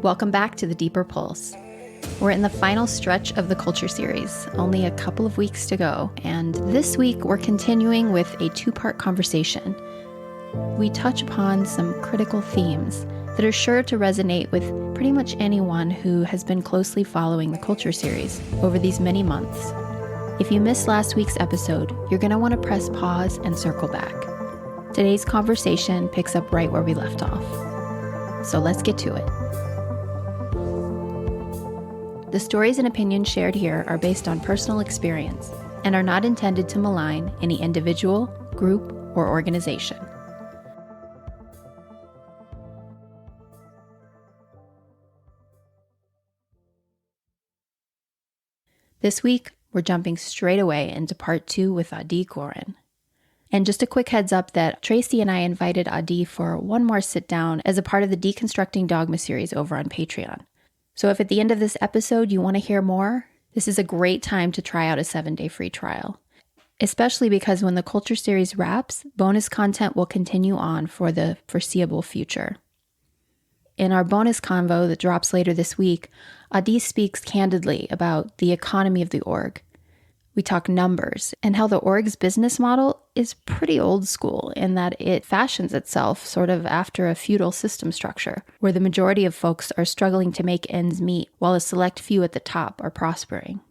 Welcome back to The Deeper Pulse. We're in the final stretch of the Culture series, only a couple of weeks to go, and this week we're continuing with a two-part conversation. We touch upon some critical themes that are sure to resonate with pretty much anyone who has been closely following the Culture series over these many months. If you missed last week's episode, you're going to want to press pause and circle back. Today's conversation picks up right where we left off. So let's get to it. The stories and opinions shared here are based on personal experience and are not intended to malign any individual, group, or organization. This week, we're jumping straight away into part 2 with Adi Goren. And just a quick heads up that Tracy and I invited Adi for one more sit down as a part of the Deconstructing Dogma series over on Patreon. So if at the end of this episode you want to hear more, this is a great time to try out a 7-day free trial. Especially because when the Culture series wraps, bonus content will continue on for the foreseeable future. In our bonus convo that drops later this week, Adi speaks candidly about the economy of the org. We talk numbers and how the org's business model is pretty old school in that it fashions itself sort of after a feudal system structure, where the majority of folks are struggling to make ends meet while a select few at the top are prospering.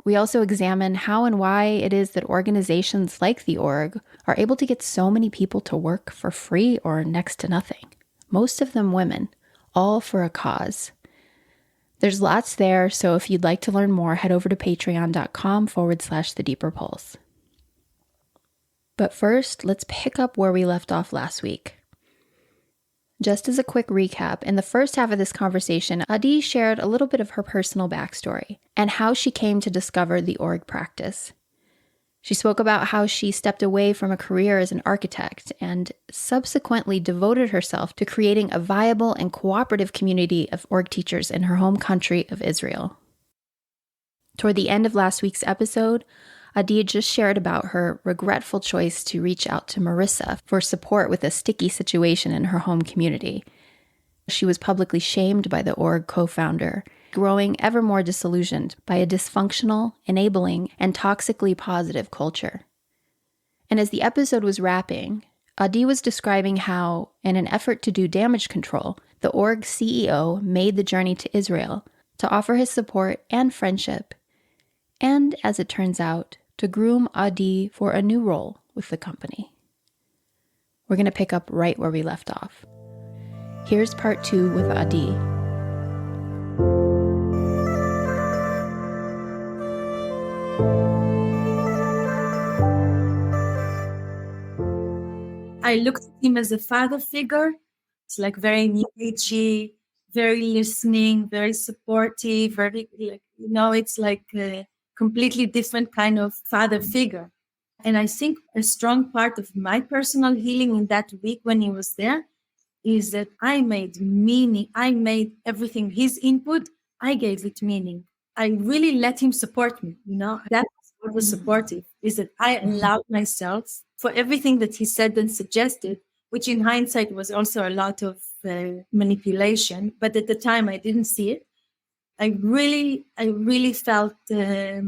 We also examine how and why it is that organizations like the org are able to get so many people to work for free or next to nothing, most of them women, all for a cause. There's lots there, so if you'd like to learn more, head over to patreon.com/thedeeperpulse. But first, let's pick up where we left off last week. Just as a quick recap, in the first half of this conversation, Adi shared a little bit of her personal backstory and how she came to discover the org practice. She spoke about how she stepped away from a career as an architect and subsequently devoted herself to creating a viable and cooperative community of org teachers in her home country of Israel. Toward the end of last week's episode, Adi just shared about her regretful choice to reach out to Marissa for support with a sticky situation in her home community. She was publicly shamed by the org co-founder, growing ever more disillusioned by a dysfunctional, enabling, and toxically positive culture. And as the episode was wrapping, Adi was describing how, in an effort to do damage control, the org CEO made the journey to Israel to offer his support and friendship, and, as it turns out, to groom Adi for a new role with the company. We're going to pick up right where we left off. Here's part 2 with Adi. I looked at him as a father figure. It's like very new agey, very listening, very supportive, very, it's like a completely different kind of father figure. And I think a strong part of my personal healing in that week when he was there is that I made meaning. I made everything, his input, I gave it meaning. I really let him support me, That was supportive, is that I allowed myself for everything that he said and suggested, which in hindsight was also a lot of manipulation. But at the time I didn't see it. I really felt, I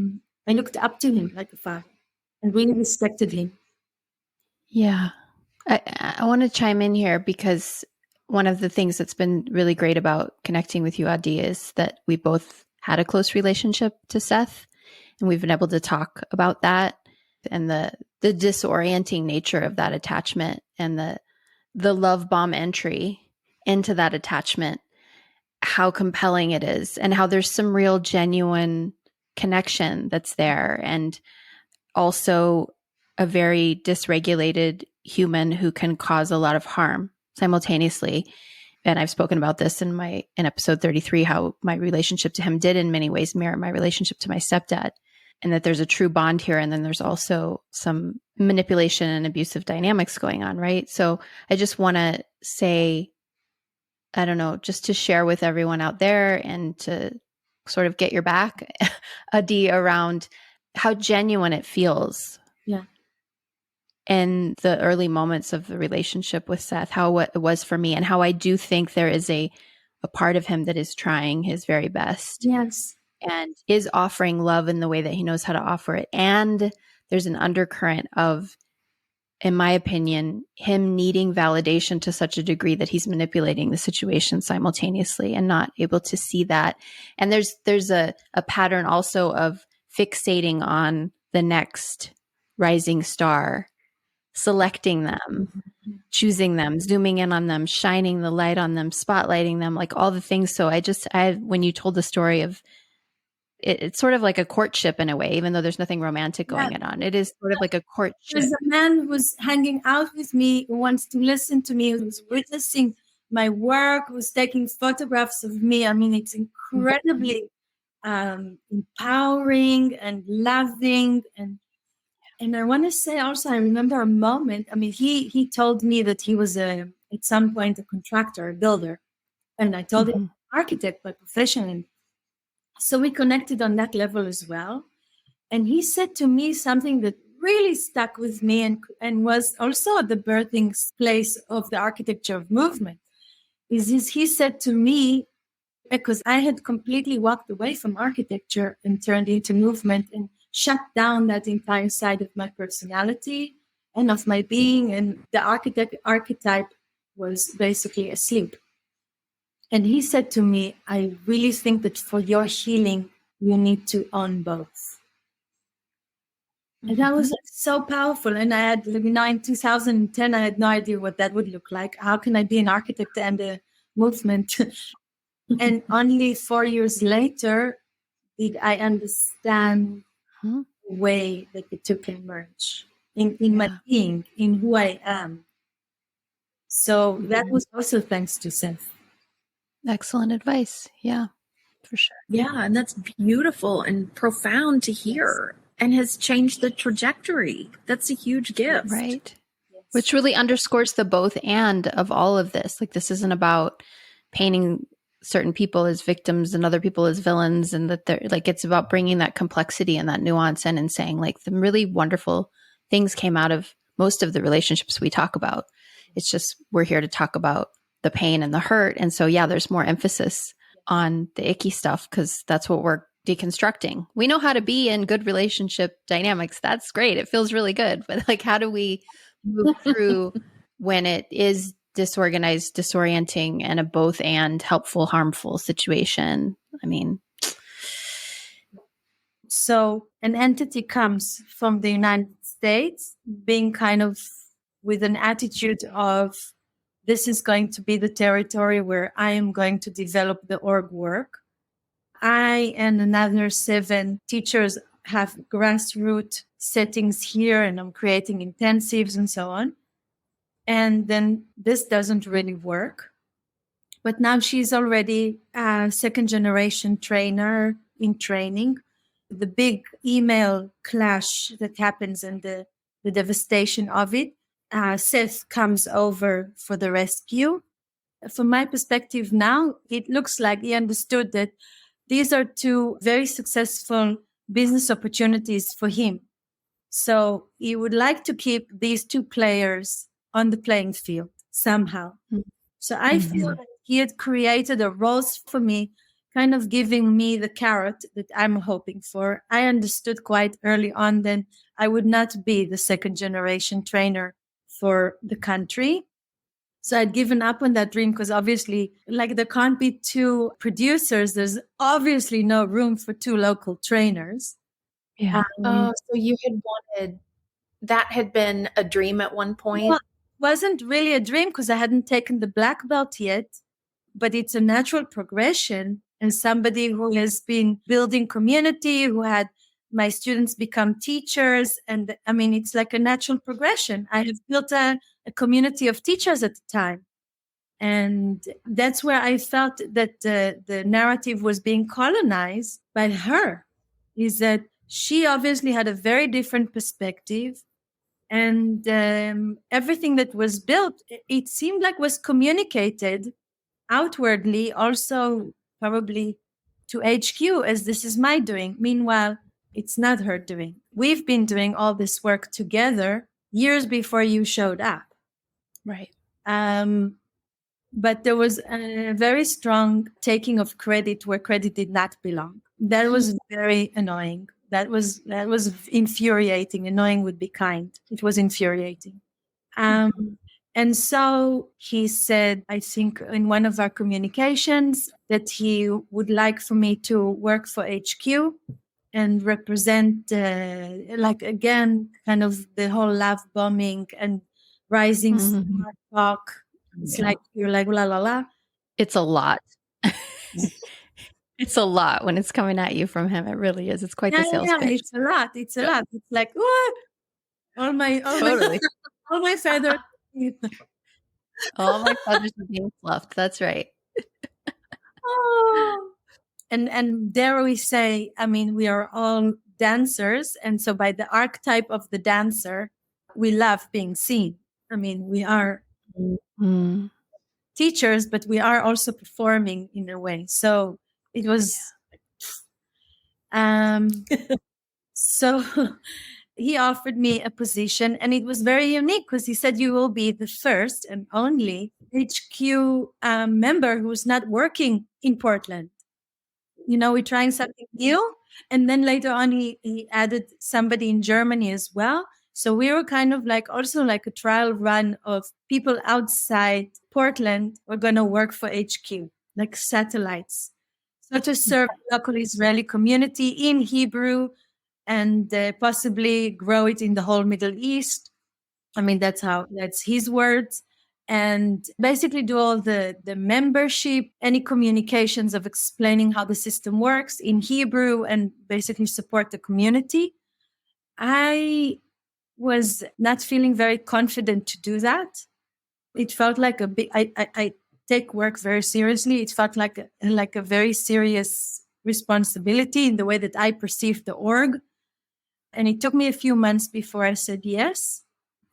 looked up to him like a father and really respected him. Yeah. I want to chime in here because one of the things that's been really great about connecting with you, Adi, is that we both had a close relationship to Seth, and we've been able to talk about that and the disorienting nature of that attachment and the love bomb entry into that attachment, how compelling it is and how there's some real genuine connection that's there, and also a very dysregulated human who can cause a lot of harm simultaneously. And I've spoken about this in episode 33, how my relationship to him did in many ways mirror my relationship to my stepdad, and that there's a true bond here. And then there's also some manipulation and abusive dynamics going on, right? So I just want to say, I don't know, just to share with everyone out there and to sort of get your back, Adi, around how genuine it feels. Yeah. In the early moments of the relationship with Seth, how it was for me, and how I do think there is a part of him that is trying his very best. Yes. And is offering love in the way that he knows how to offer it. And there's an undercurrent of, in my opinion, him needing validation to such a degree that he's manipulating the situation simultaneously and not able to see that. And there's a pattern also of fixating on the next rising star, selecting them, choosing them, zooming in on them, shining the light on them, spotlighting them, like all the things. So when you told the story of it's sort of like a courtship in a way, even though there's nothing romantic going on. It is sort of like a courtship. There's a man who's hanging out with me, who wants to listen to me, who's witnessing my work, who's taking photographs of me. I mean, it's incredibly empowering and loving. And I want to say also, I remember a moment. I mean, he told me that he was at some point a contractor, a builder. And I told him architect by profession. And so we connected on that level as well. And he said to me something that really stuck with me and was also the birthing place of the architecture of movement. He said to me, because I had completely walked away from architecture and turned into movement and shut down that entire side of my personality and of my being, and the architect archetype was basically asleep. And he said to me, I really think that for your healing, you need to own both. And that was so powerful. And I had, in 2010, I had no idea what that would look like. How can I be an architect and a movement? And only 4 years later did I understand the way that the two can merge in my being, in who I am. So that was also thanks to Seth. Excellent advice. Yeah, for sure. Yeah, and that's beautiful and profound to hear. Yes. And has changed the trajectory. That's a huge gift. Right. Yes. Which really underscores the both and of all of this. Like, this isn't about painting certain people as victims and other people as villains, and that they're like, it's about bringing that complexity and that nuance in and saying, like, the really wonderful things came out of most of the relationships we talk about. It's just, we're here to talk about the pain and the hurt. And so, yeah, there's more emphasis on the icky stuff because that's what we're deconstructing. We know how to be in good relationship dynamics. That's great. It feels really good. But like, how do we move through when it is disorganized, disorienting, and a both and helpful, harmful situation? I mean, so an entity comes from the United States being kind of with an attitude of, this is going to be the territory where I am going to develop the org work. I and another 7 teachers have grassroots settings here, and I'm creating intensives and so on. And then this doesn't really work. But now she's already a 2nd generation trainer in training. The big email clash that happens and the devastation of it, Seth comes over for the rescue. From my perspective now, it looks like he understood that these are 2 very successful business opportunities for him. So he would like to keep these 2 players on the playing field somehow. Mm-hmm. So I feel that he had created a rose for me, kind of giving me the carrot that I'm hoping for. I understood quite early on that I would not be the 2nd generation trainer for the country. So I'd given up on that dream because obviously, like, there can't be 2 producers. There's obviously no room for 2 local trainers. Yeah. So you had wanted, that had been a dream at one point? Well, it wasn't really a dream because I hadn't taken the black belt yet, but it's a natural progression. And somebody who has been building community, who had my students become teachers. And I mean, it's like a natural progression. I have built a community of teachers at the time. And that's where I felt that the narrative was being colonized by her, is that she obviously had a very different perspective. And everything that was built, it seemed like was communicated outwardly, also probably to HQ as this is my doing. Meanwhile, it's not her doing. We've been doing all this work together years before you showed up. Right. But there was a very strong taking of credit where credit did not belong. That was very annoying. That was infuriating. Annoying would be kind. It was infuriating. And so he said, I think in one of our communications, that he would like for me to work for HQ and represent, like, again, kind of the whole love bombing and rising smart talk. It's like, you're like, la, la, la. It's a lot. It's a lot when it's coming at you from him. It really is. It's quite the sales pitch. It's a lot. It's a lot. It's like, what? All my feathers. All my feathers are being fluffed. That's right. And dare we say, I mean, we are all dancers. And so by the archetype of the dancer, we love being seen. I mean, we are teachers, but we are also performing in a way. So it was, so he offered me a position, and it was very unique because he said, you will be the first and only HQ member who's not working in Portland. You know, we're trying something new. And then later on, he added somebody in Germany as well. So we were kind of like also like a trial run of people outside Portland were going to work for HQ, like satellites. So to serve the local Israeli community in Hebrew and possibly grow it in the whole Middle East. I mean, that's his words. And basically do all the membership, any communications of explaining how the system works in Hebrew and basically support the community. I was not feeling very confident to do that. It felt like a big, I take work very seriously. It felt like a very serious responsibility in the way that I perceived the org. And it took me a few months before I said yes.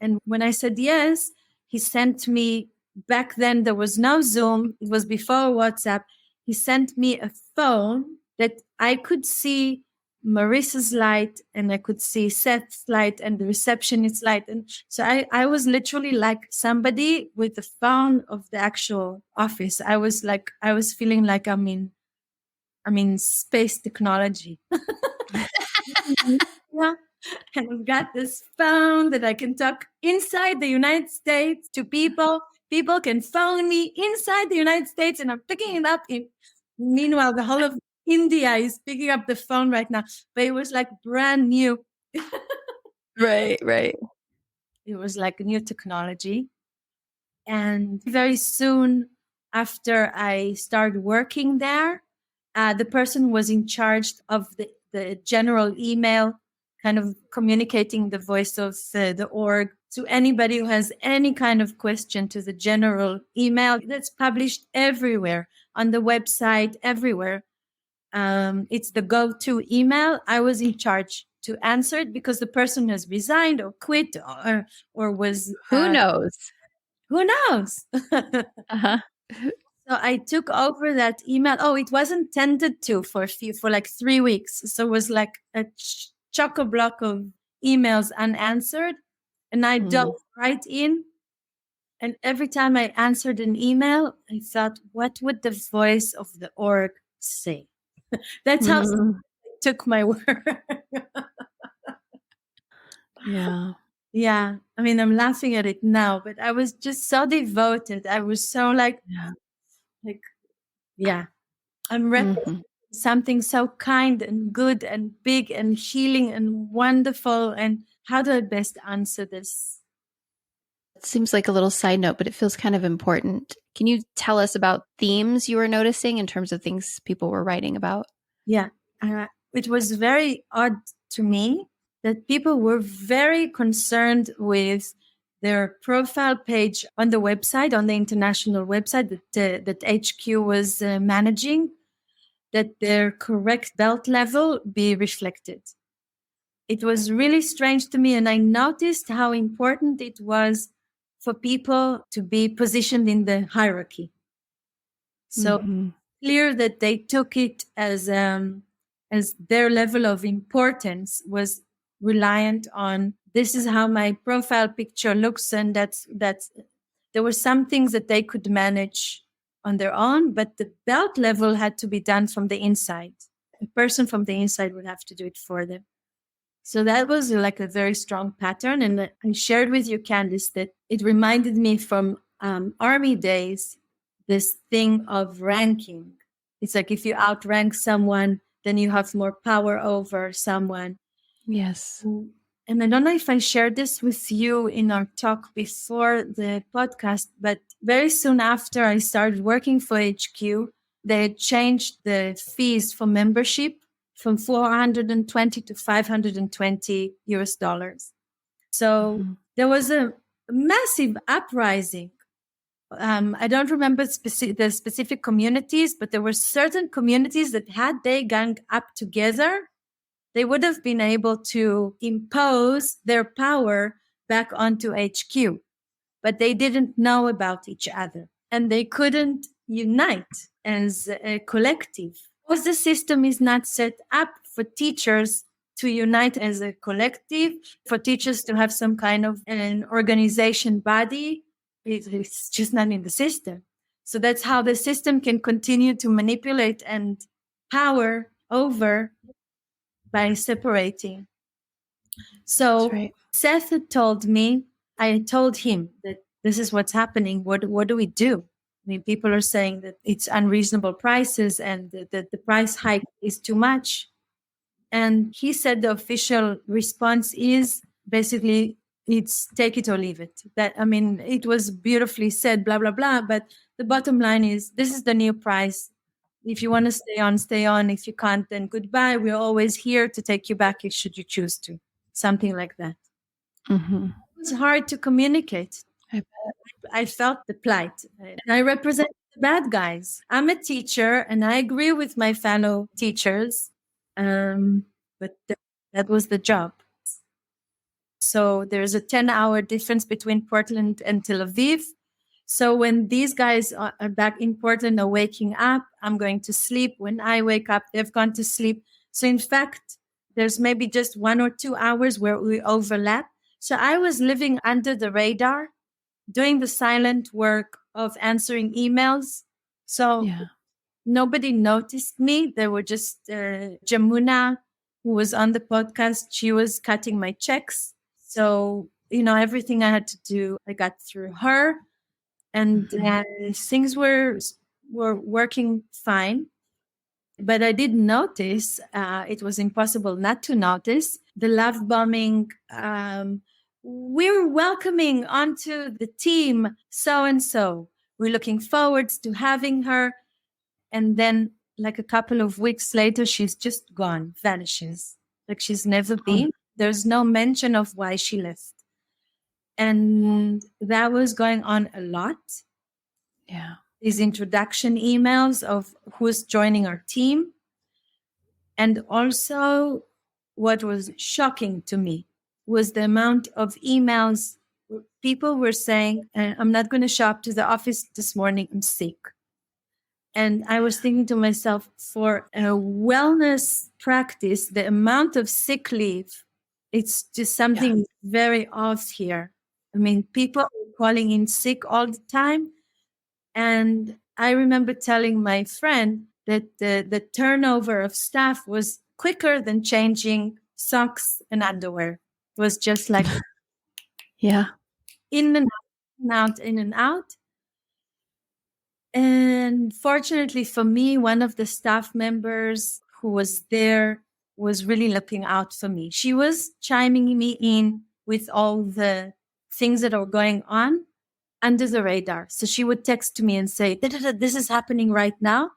And when I said yes, he sent me, back then there was no Zoom, it was before WhatsApp. He sent me a phone that I could see Marissa's light and I could see Seth's light and the receptionist's light. And so I was literally like somebody with the phone of the actual office. I was feeling like I'm in space technology. Yeah. And I've got this phone that I can talk inside the United States to people. People can phone me inside the United States and I'm picking it up. Meanwhile, the whole of India is picking up the phone right now. But it was like brand new. Right. It was like a new technology. And very soon after I started working there, the person who was in charge of the general email, kind of communicating the voice of the org to anybody who has any kind of question, to the general email that's published everywhere on the website, everywhere. It's the go-to email. I was in charge to answer it because the person has resigned or quit or was... Who knows? Who knows? Uh-huh. So I took over that email. Oh, it wasn't tended to for like 3 weeks. So it was like a chock-a-block of emails unanswered. And I dove right in. And every time I answered an email, I thought, what would the voice of the org say? That's how I took my work. Yeah. Yeah. I mean, I'm laughing at it now, but I was just so devoted. I was so I'm representing something so kind and good and big and healing and wonderful. And how do I best answer this? It seems like a little side note, but it feels kind of important. Can you tell us about themes you were noticing in terms of things people were writing about? Yeah. It was very odd to me that people were very concerned with their profile page on the website, on the international website that HQ was managing, that their correct belt level be reflected. It was really strange to me, and I noticed how important it was for people to be positioned in the hierarchy. So clear that they took it as their level of importance was reliant on, this is how my profile picture looks, and that's there were some things that they could manage on their own, but the belt level had to be done from the inside. A person from the inside would have to do it for them. So that was like a very strong pattern. And I shared with you, Candice, that it reminded me from army days, this thing of ranking. It's like if you outrank someone, then you have more power over someone. Yes. And I don't know if I shared this with you in our talk before the podcast, but very soon after I started working for HQ, they changed the fees for membership from 420 to 520 US dollars. So there was a massive uprising. I don't remember the specific communities, but there were certain communities that had they gang up together, they would have been able to impose their power back onto HQ, but they didn't know about each other and they couldn't unite as a collective. Because the system is not set up for teachers to unite as a collective, for teachers to have some kind of an organization body. It's just not in the system. So that's how the system can continue to manipulate and power over by separating. So right. Seth had told me, I told him that this is what's happening. What do we do? I mean, people are saying that it's unreasonable prices and that the price hike is too much. And he said the official response is basically, it's take it or leave it. That, I mean, it was beautifully said, blah, blah, blah. But the bottom line is, this is the new price. If you want to stay on, stay on. If you can't, then goodbye. We're always here to take you back if should you choose to. Something like that. It's hard to communicate. I felt the plight. And I represent the bad guys. I'm a teacher and I agree with my fellow teachers. But that was the job. So there's a 10-hour difference between Portland and Tel Aviv. So when these guys are back in Portland, are waking up, I'm going to sleep. When I wake up, they've gone to sleep. So in fact, there's maybe just 1 or 2 hours where we overlap. So I was living under the radar, doing the silent work of answering emails. So nobody noticed me. There were just Jamuna, who was on the podcast. She was cutting my checks. So, everything I had to do, I got through her. And things were working fine. But I did notice, it was impossible not to notice, the love bombing. We're welcoming onto the team so-and-so. We're looking forward to having her. And then like a couple of weeks later, she's just gone, vanishes. Like she's never been. There's no mention of why she left. And that was going on a lot. Yeah. These introduction emails of who's joining our team. And also what was shocking to me was the amount of emails where people were saying, I'm not going to show up to the office this morning, I'm sick. And I was thinking to myself, for a wellness practice, the amount of sick leave, it's just something very off here. I mean, people are calling in sick all the time. And I remember telling my friend that the turnover of staff was quicker than changing socks and underwear. It was just like in and out, in and out. And fortunately for me, one of the staff members who was there was really looking out for me. She was chiming me in with all the things that are going on under the radar. So she would text me and say, this is happening right now.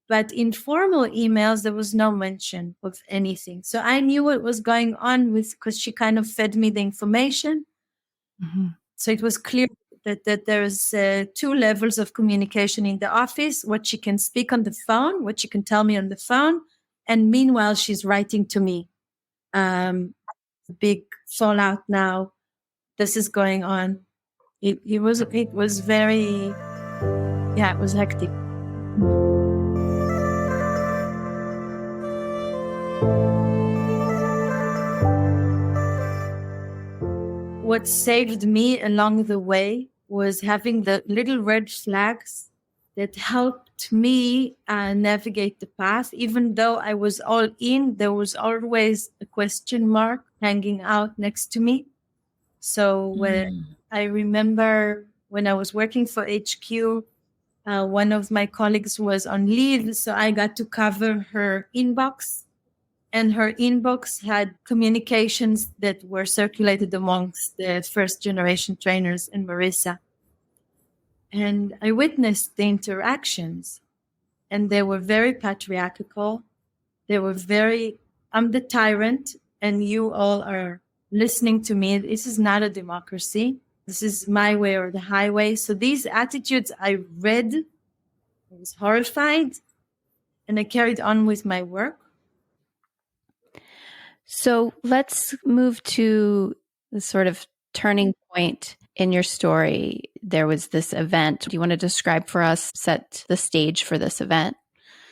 But in formal emails, there was no mention of anything. So I knew what was going on because she kind of fed me the information. So it was clear that there's 2 levels of communication in the office, what she can speak on the phone, what she can tell me on the phone. And meanwhile, she's writing to me. Big fallout now. This is going on. It was very, it was hectic. What saved me along the way was having the little red flags that helped me navigate the path. Even though I was all in, there was always a question mark hanging out next to me. So I remember when I was working for HQ, one of my colleagues was on leave, so I got to cover her inbox. And her inbox had communications that were circulated amongst the first generation trainers and Marissa. And I witnessed the interactions, and they were very patriarchal. They were very, I'm the tyrant, and you all are listening to me. This is not a democracy. This is my way or the highway. So these attitudes I read, I was horrified, and I carried on with my work. So let's move to the sort of turning point in your story. There was this event. Do you want to describe for us, set the stage for this event?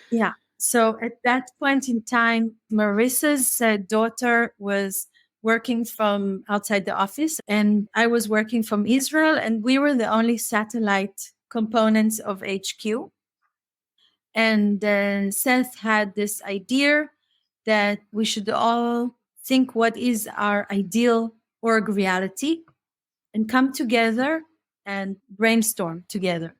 Yeah. So at that point in time, Marissa's daughter was working from outside the office, and I was working from Israel, and we were the only satellite components of HQ. And then Seth had this idea that we should all think what is our ideal org reality and come together and brainstorm together.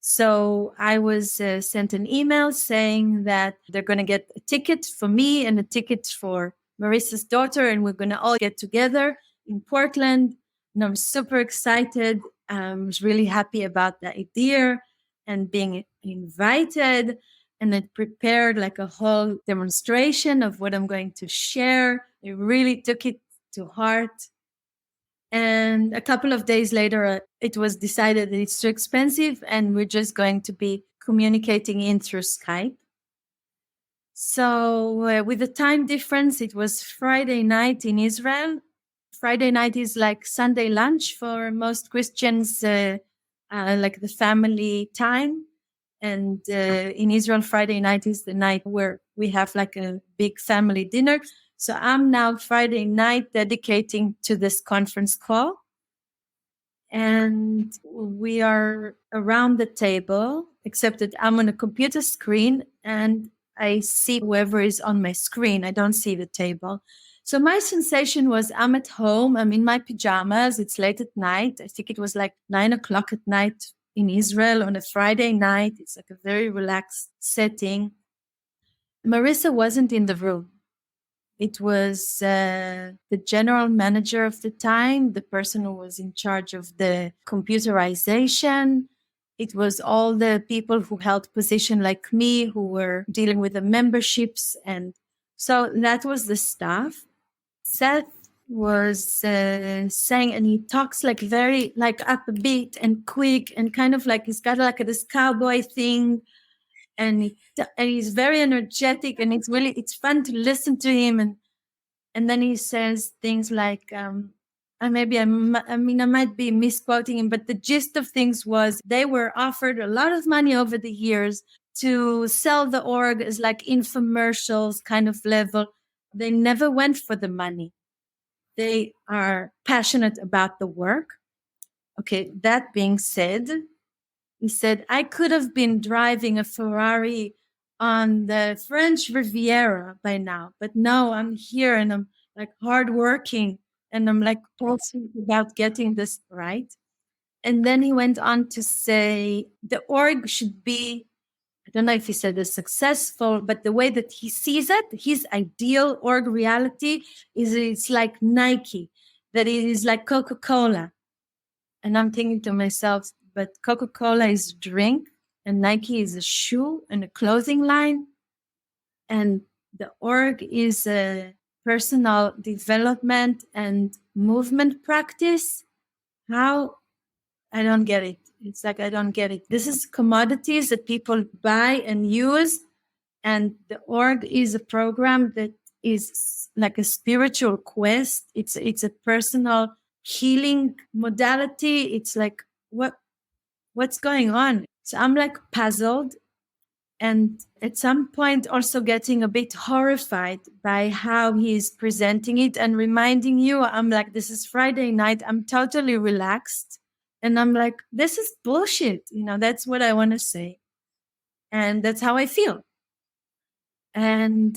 So I was sent an email saying that they're going to get a ticket for me and a ticket for Marissa's daughter, and we're going to all get together in Portland. And I'm super excited. I was really happy about the idea and being invited. And I prepared like a whole demonstration of what I'm going to share. I really took it to heart. And a couple of days later, it was decided that it's too expensive and we're just going to be communicating in through Skype. So with the time difference, it was Friday night in Israel. Friday night is like Sunday lunch for most Christians, like the family time. And in Israel, Friday night is the night where we have like a big family dinner. So I'm now Friday night dedicating to this conference call. And we are around the table, except that I'm on a computer screen and I see whoever is on my screen. I don't see the table. So my sensation was I'm at home. I'm in my pajamas. It's late at night. I think it was like 9:00 at night in Israel on a Friday night. It's like a very relaxed setting. Marissa wasn't in the room. It was the general manager of the time, the person who was in charge of the computerization. It was all the people who held position like me, who were dealing with the memberships. And so that was the staff. Seth was saying, and he talks like very like upbeat and quick and kind of like he's got like this cowboy thing. And he's very energetic, and it's fun to listen to him. And then he says things like, I might be misquoting him, but the gist of things was they were offered a lot of money over the years to sell the org as like infomercials kind of level. They never went for the money. They are passionate about the work. Okay, that being said, he said, I could have been driving a Ferrari on the French Riviera by now, but no, I'm here and I'm like hardworking and I'm like passionate about getting this right. And then he went on to say the org should be, I don't know if he said it's successful, but the way that he sees it, his ideal org reality is it's like Nike, that it is like Coca-Cola. And I'm thinking to myself, but Coca-Cola is a drink and Nike is a shoe and a clothing line. And the org is a personal development and movement practice. How? I don't get it. It's like, I don't get it. This is commodities that people buy and use. And the org is a program that is like a spiritual quest. It's a personal healing modality. It's like, what's going on? So I'm like puzzled. And at some point also getting a bit horrified by how he's presenting it and reminding you, I'm like, this is Friday night. I'm totally relaxed. And I'm like, this is bullshit. That's what I want to say. And that's how I feel. And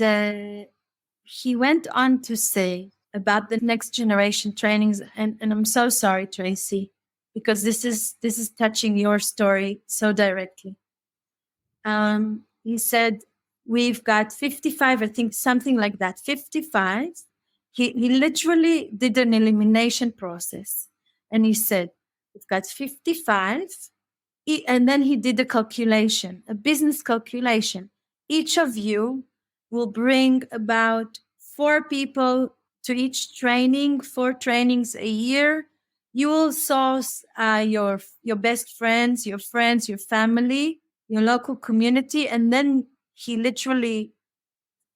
he went on to say about the next generation trainings. And I'm so sorry, Tracy, because this is touching your story so directly. He said, we've got 55, I think something like that, 55. He literally did an elimination process. And he said, we've got 55. And then he did a calculation, a business calculation. Each of you will bring about 4 people to each training, 4 trainings a year. You will source your best friends, your family, your local community, and then he literally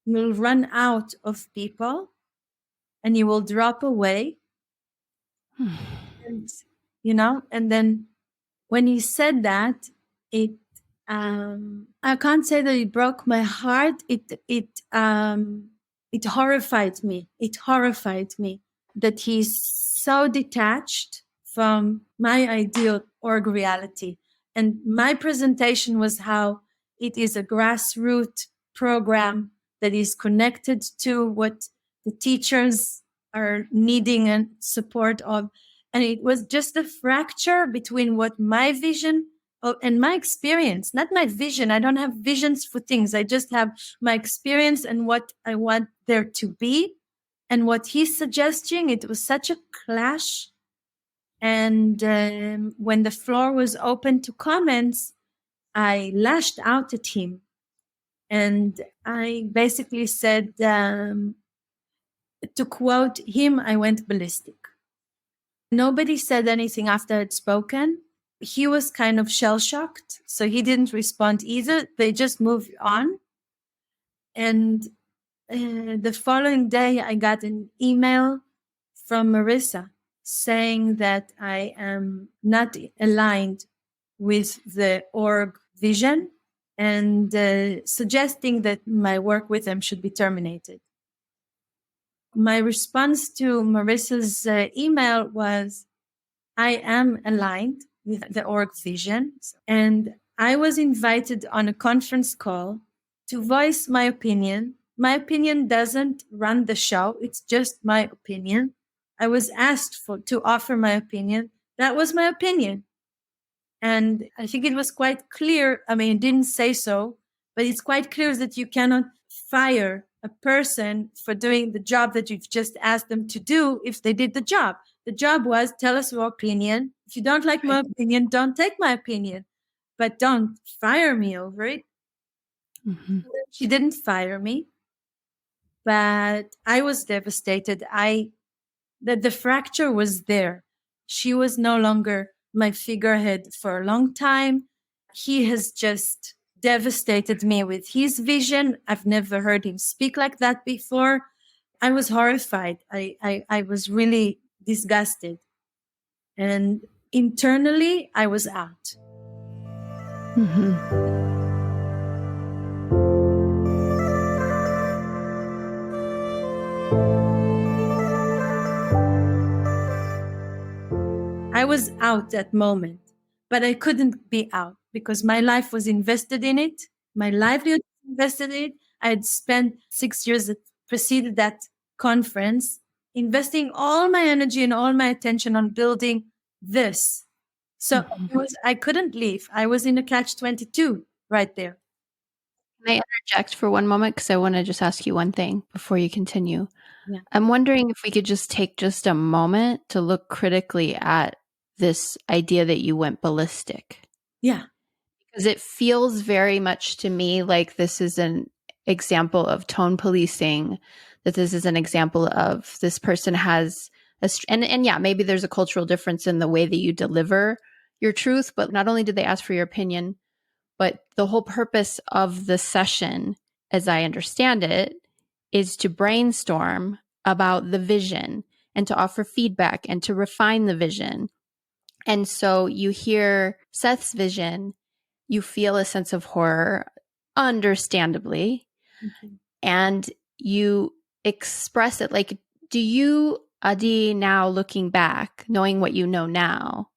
will run out of people and you will drop away. And, and then when he said that, I can't say that it broke my heart. It horrified me. It horrified me that he's so detached from my ideal org reality. And my presentation was how it is a grassroots program that is connected to what the teachers are needing and support of. And it was just a fracture between what my vision and my experience, not my vision. I don't have visions for things. I just have my experience and what I want there to be. And what he's suggesting, it was such a clash. And when the floor was open to comments, I lashed out at him. And I basically said, to quote him, I went ballistic. Nobody said anything after I'd spoken. He was kind of shell-shocked, so he didn't respond either. They just moved on. And the following day, I got an email from Marissa saying that I am not aligned with the org vision and suggesting that my work with them should be terminated. My response to Marissa's email was, I am aligned with the org vision, and I was invited on a conference call to voice my opinion. My opinion doesn't run the show. It's just my opinion. I was asked to offer my opinion. That was my opinion. And I think it was quite clear. I mean, it didn't say so, but it's quite clear that you cannot fire a person for doing the job that you've just asked them to do if they did the job. The job was, tell us your opinion. If you don't like my opinion, don't take my opinion, but don't fire me over it. Mm-hmm. She didn't fire me, but I was devastated. The fracture was there. She was no longer my figurehead for a long time. He has just devastated me with his vision. I've never heard him speak like that before. I was horrified. I was really disgusted. And internally, I was out. Mm-hmm. I was out that moment, but I couldn't be out because my life was invested in it. My livelihood was invested in it. I had spent 6 years that preceded that conference, investing all my energy and all my attention on building this. So I couldn't leave. I was in a catch-22 right there. Can I interject for one moment? Because I want to just ask you one thing before you continue. Yeah. I'm wondering if we could just take just a moment to look critically at this idea that you went ballistic. Yeah. Because it feels very much to me like this is an example of tone policing, that this is an example of this person has and yeah, maybe there's a cultural difference in the way that you deliver your truth, but not only did they ask for your opinion, but the whole purpose of the session, as I understand it, is to brainstorm about the vision and to offer feedback and to refine the vision. And so you hear Seth's vision, you feel a sense of horror. understandably. Okay. And you express it. Like, do you, Adi, now looking back, knowing what you know now,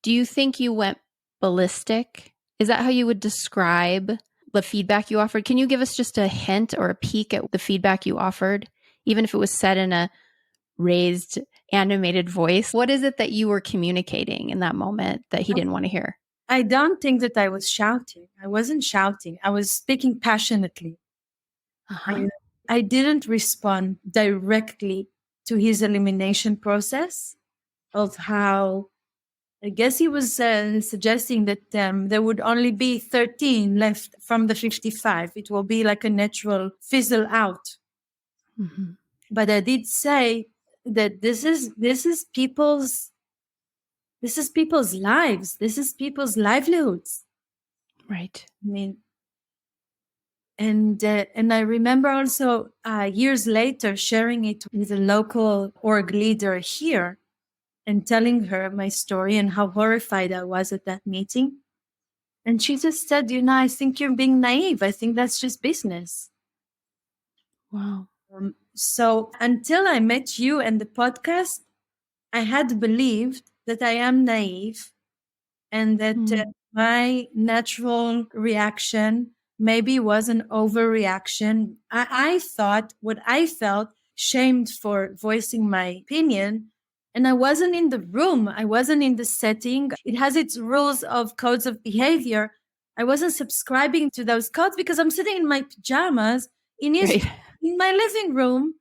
do you think you went ballistic? Is that how you would describe the feedback you offered? Can you give us just a hint or a peek at the feedback you offered, even if it was said in a raised, animated voice? What is it that you were communicating in that moment that he didn't want to hear? I don't think that I was shouting. I wasn't shouting. I was speaking passionately. Uh-huh. I didn't respond directly to his elimination process of how I guess he was suggesting that there would only be 13 left from the 55. It will be like a natural fizzle out. Mm-hmm. But I did say that this is people's lives. This is people's livelihoods. Right. I mean, and I remember also years later sharing it with a local org leader here and telling her my story and how horrified I was at that meeting. And she just said, I think you're being naive. I think that's just business. Wow. So until I met you and the podcast, I had believed that I am naive and that my natural reaction maybe was an overreaction. I thought what I felt shamed for voicing my opinion. And I wasn't in the room. I wasn't in the setting. It has its rules of codes of behavior. I wasn't subscribing to those codes because I'm sitting in my pajamas in my living room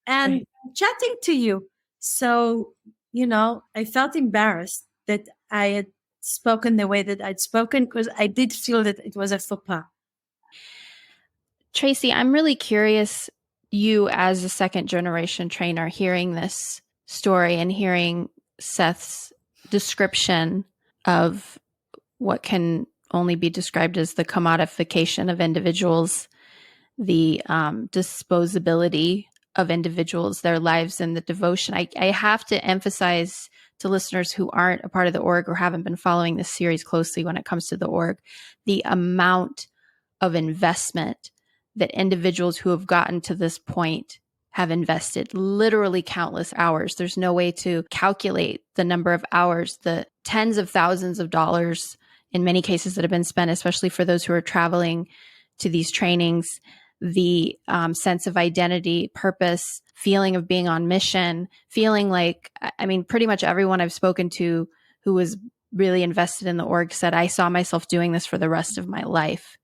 and chatting to you. So, I felt embarrassed that I had spoken the way that I'd spoken because I did feel that it was a faux pas. Tracy, I'm really curious, you as a second generation trainer, hearing this story and hearing Seth's description of what can only be described as the commodification of individuals, the disposability of individuals, their lives, and the devotion. I have to emphasize to listeners who aren't a part of the org or haven't been following this series closely when it comes to the org, the amount of investment that individuals who have gotten to this point have invested, literally countless hours. There's no way to calculate the number of hours, the tens of thousands of dollars in many cases that have been spent, especially for those who are traveling to these trainings, the sense of identity, purpose, feeling of being on mission, feeling like, pretty much everyone I've spoken to who was really invested in the org said, I saw myself doing this for the rest of my life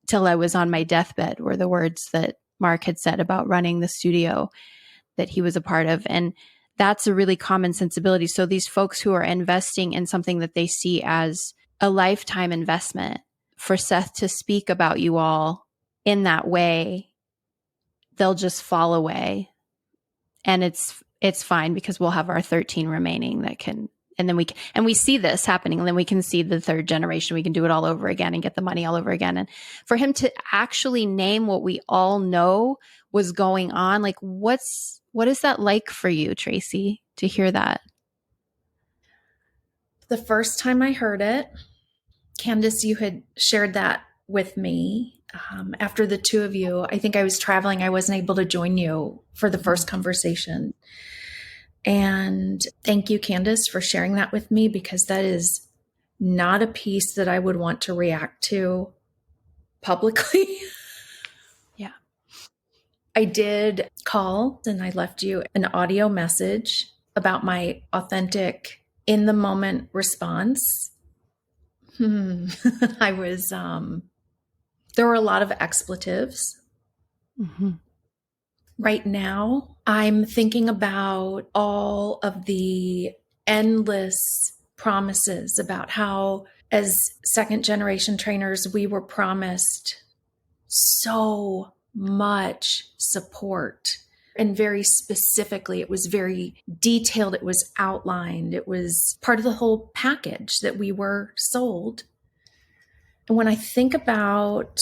till I was on my deathbed, were the words that Mark had said about running the studio that he was a part of. And that's a really common sensibility. So these folks who are investing in something that they see as a lifetime investment, for Seth to speak about you all in that way, they'll just fall away. And it's fine because we'll have our 13 remaining that can, and then we see this happening, and then we can see the third generation. We can do it all over again and get the money all over again. And for him to actually name what we all know was going on, like what is that like for you, Tracy, to hear that? The first time I heard it, Candace, you had shared that with me. After the two of you, I think I was traveling. I wasn't able to join you for the first conversation. And thank you, Candace, for sharing that with me, because that is not a piece that I would want to react to publicly. Yeah. I did call and I left you an audio message about my authentic in the moment response. I was, there were a lot of expletives. Mm-hmm. Right now, I'm thinking about all of the endless promises about how, as second generation trainers, we were promised so much support. And very specifically, it was very detailed. It was outlined. It was part of the whole package that we were sold. And when I think about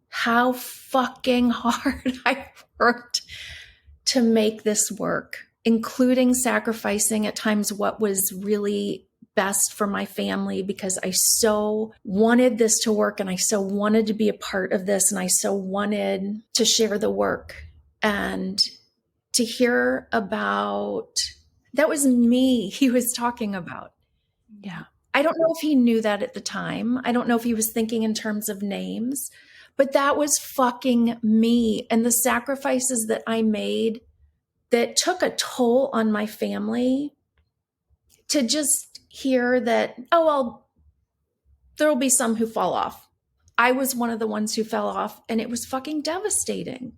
how fucking hard I worked to make this work, including sacrificing at times what was really best for my family because I so wanted this to work and I so wanted to be a part of this and I so wanted to share the work. And to hear about, that was me he was talking about. Yeah. I don't know if he knew that at the time. I don't know if he was thinking in terms of names, but that was fucking me. And the sacrifices that I made that took a toll on my family, to just hear that, oh, well, there'll be some who fall off. I was one of the ones who fell off, and it was fucking devastating.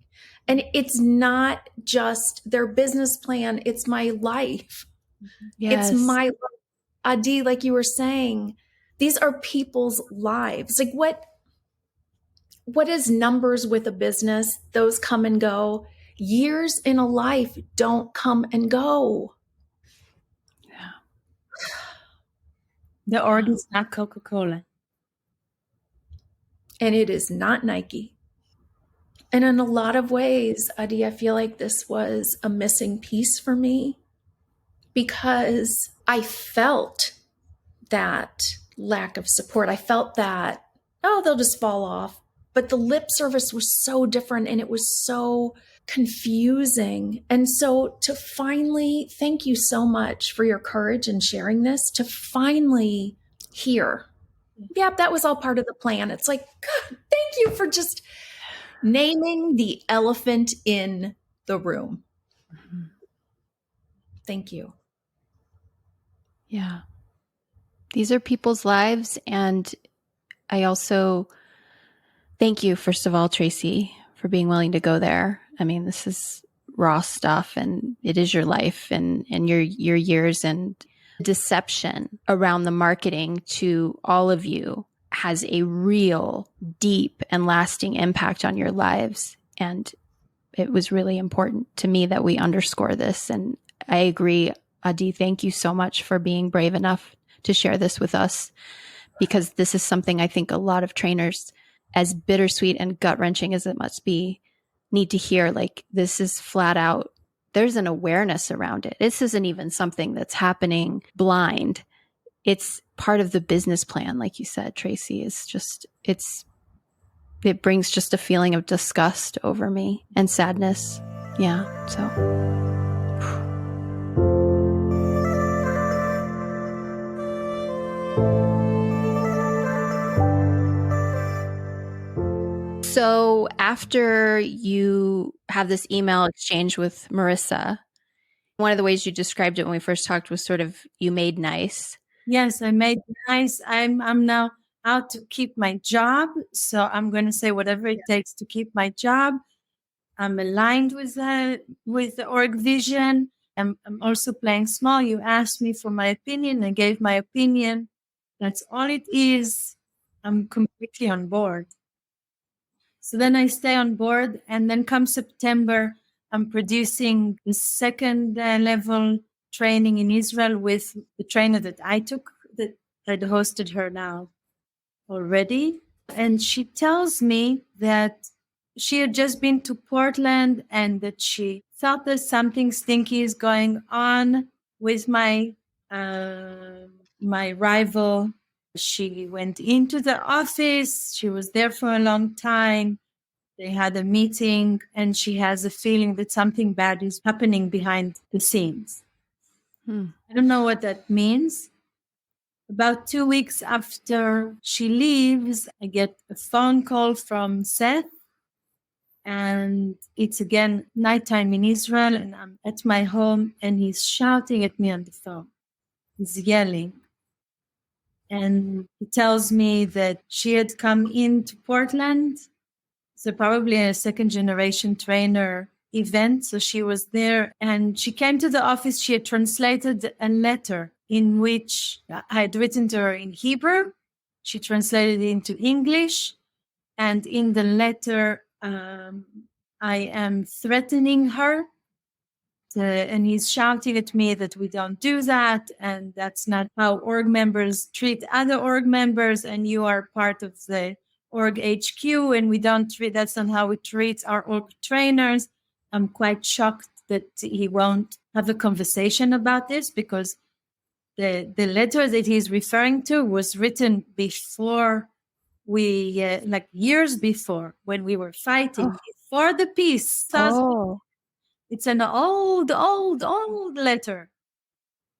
And it's not just their business plan, it's my life. Yes. It's my life. Adi, like you were saying, these are people's lives. Like what is numbers with a business? Those come and go. Years in a life don't come and go. Yeah. The org is not Coca-Cola. And it is not Nike. And in a lot of ways, Adi, I feel like this was a missing piece for me because I felt that lack of support. I felt that, oh, they'll just fall off. But the lip service was so different and it was so confusing. And so to finally, thank you so much for your courage in sharing this, to finally hear, yep, that was all part of the plan. It's like, God, thank you for just naming the elephant in the room. Mm-hmm. Thank you. Yeah. These are people's lives. And I also thank you, first of all, Tracy, for being willing to go there. I mean, this is raw stuff and it is your life and your years, and deception around the marketing to all of you has a real deep and lasting impact on your lives. And it was really important to me that we underscore this. And I agree, Adi, thank you so much for being brave enough to share this with us, because this is something I think a lot of trainers, as bittersweet and gut-wrenching as it must be, need to hear. Like, this is flat out, there's an awareness around it. This isn't even something that's happening blind. It's part of the business plan, like you said, Tracy. It brings just a feeling of disgust over me and sadness. Yeah, so. So after you have this email exchange with Marissa, one of the ways you described it when we first talked was sort of, you made nice. Yes, I made nice. I'm now out to keep my job. So I'm going to say whatever it takes to keep my job. I'm aligned with the org vision. I'm also playing small. You asked me for my opinion. I gave my opinion. That's all it is. I'm completely on board. So then I stay on board. And then come September, I'm producing the second level training in Israel with the trainer that I took, that I'd hosted her now already. And she tells me that she had just been to Portland and that she felt there's something stinky is going on with my rival. She went into the office. She was there for a long time. They had a meeting and she has a feeling that something bad is happening behind the scenes. I don't know what that means. About 2 weeks after she leaves, I get a phone call from Seth. And it's again nighttime in Israel, and I'm at my home, and he's shouting at me on the phone. He's yelling. And he tells me that she had come into Portland. So probably a second generation trainer event. So she was there and she came to the office. She had translated a letter in which I had written to her in Hebrew. She translated it into English. And in the letter, I am threatening her. And he's shouting at me that we don't do that. And that's not how org members treat other org members. And you are part of the org HQ. And we don't treat, that's not how we treat our org trainers. I'm quite shocked that he won't have a conversation about this, because the letter that he's referring to was written before we, like years before, when we were fighting, before the peace. It's an old letter.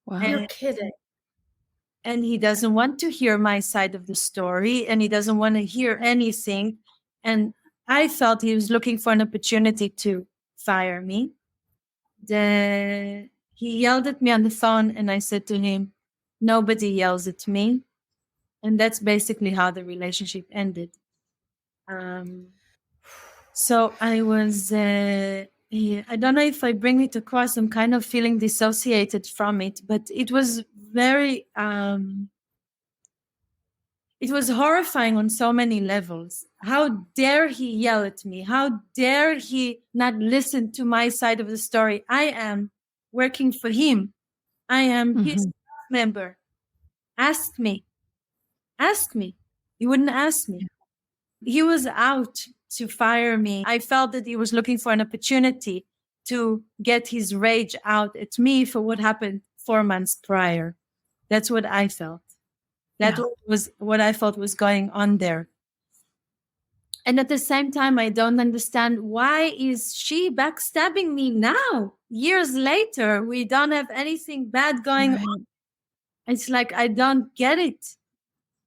Wow. You're kidding. And he doesn't want to hear my side of the story, and he doesn't want to hear anything. And I felt he was looking for an opportunity to fire me. He yelled at me on the phone, and I said to him, nobody yells at me. And that's basically how the relationship ended. So I was, I don't know if I bring it across, I'm kind of feeling dissociated from it, but it was very, it was horrifying on so many levels. How dare he yell at me? How dare he not listen to my side of the story? I am working for him. I am his member. Ask me. He wouldn't ask me. He was out to fire me. I felt that he was looking for an opportunity to get his rage out at me for what happened 4 months prior. That's what I felt. That was what I thought was going on there. And at the same time, I don't understand, why is she backstabbing me now? Years later, we don't have anything bad going on. It's like, I don't get it.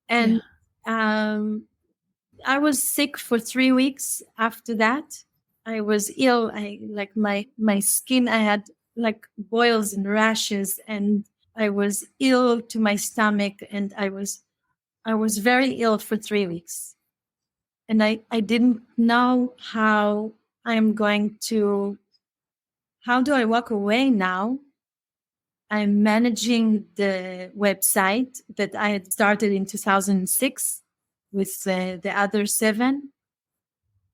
And I was sick for 3 weeks after that. I was ill. My skin, I had like boils and rashes, and I was ill to my stomach, and I was very ill for 3 weeks. And I didn't know how do I walk away now? I'm managing the website that I had started in 2006 with the other 7.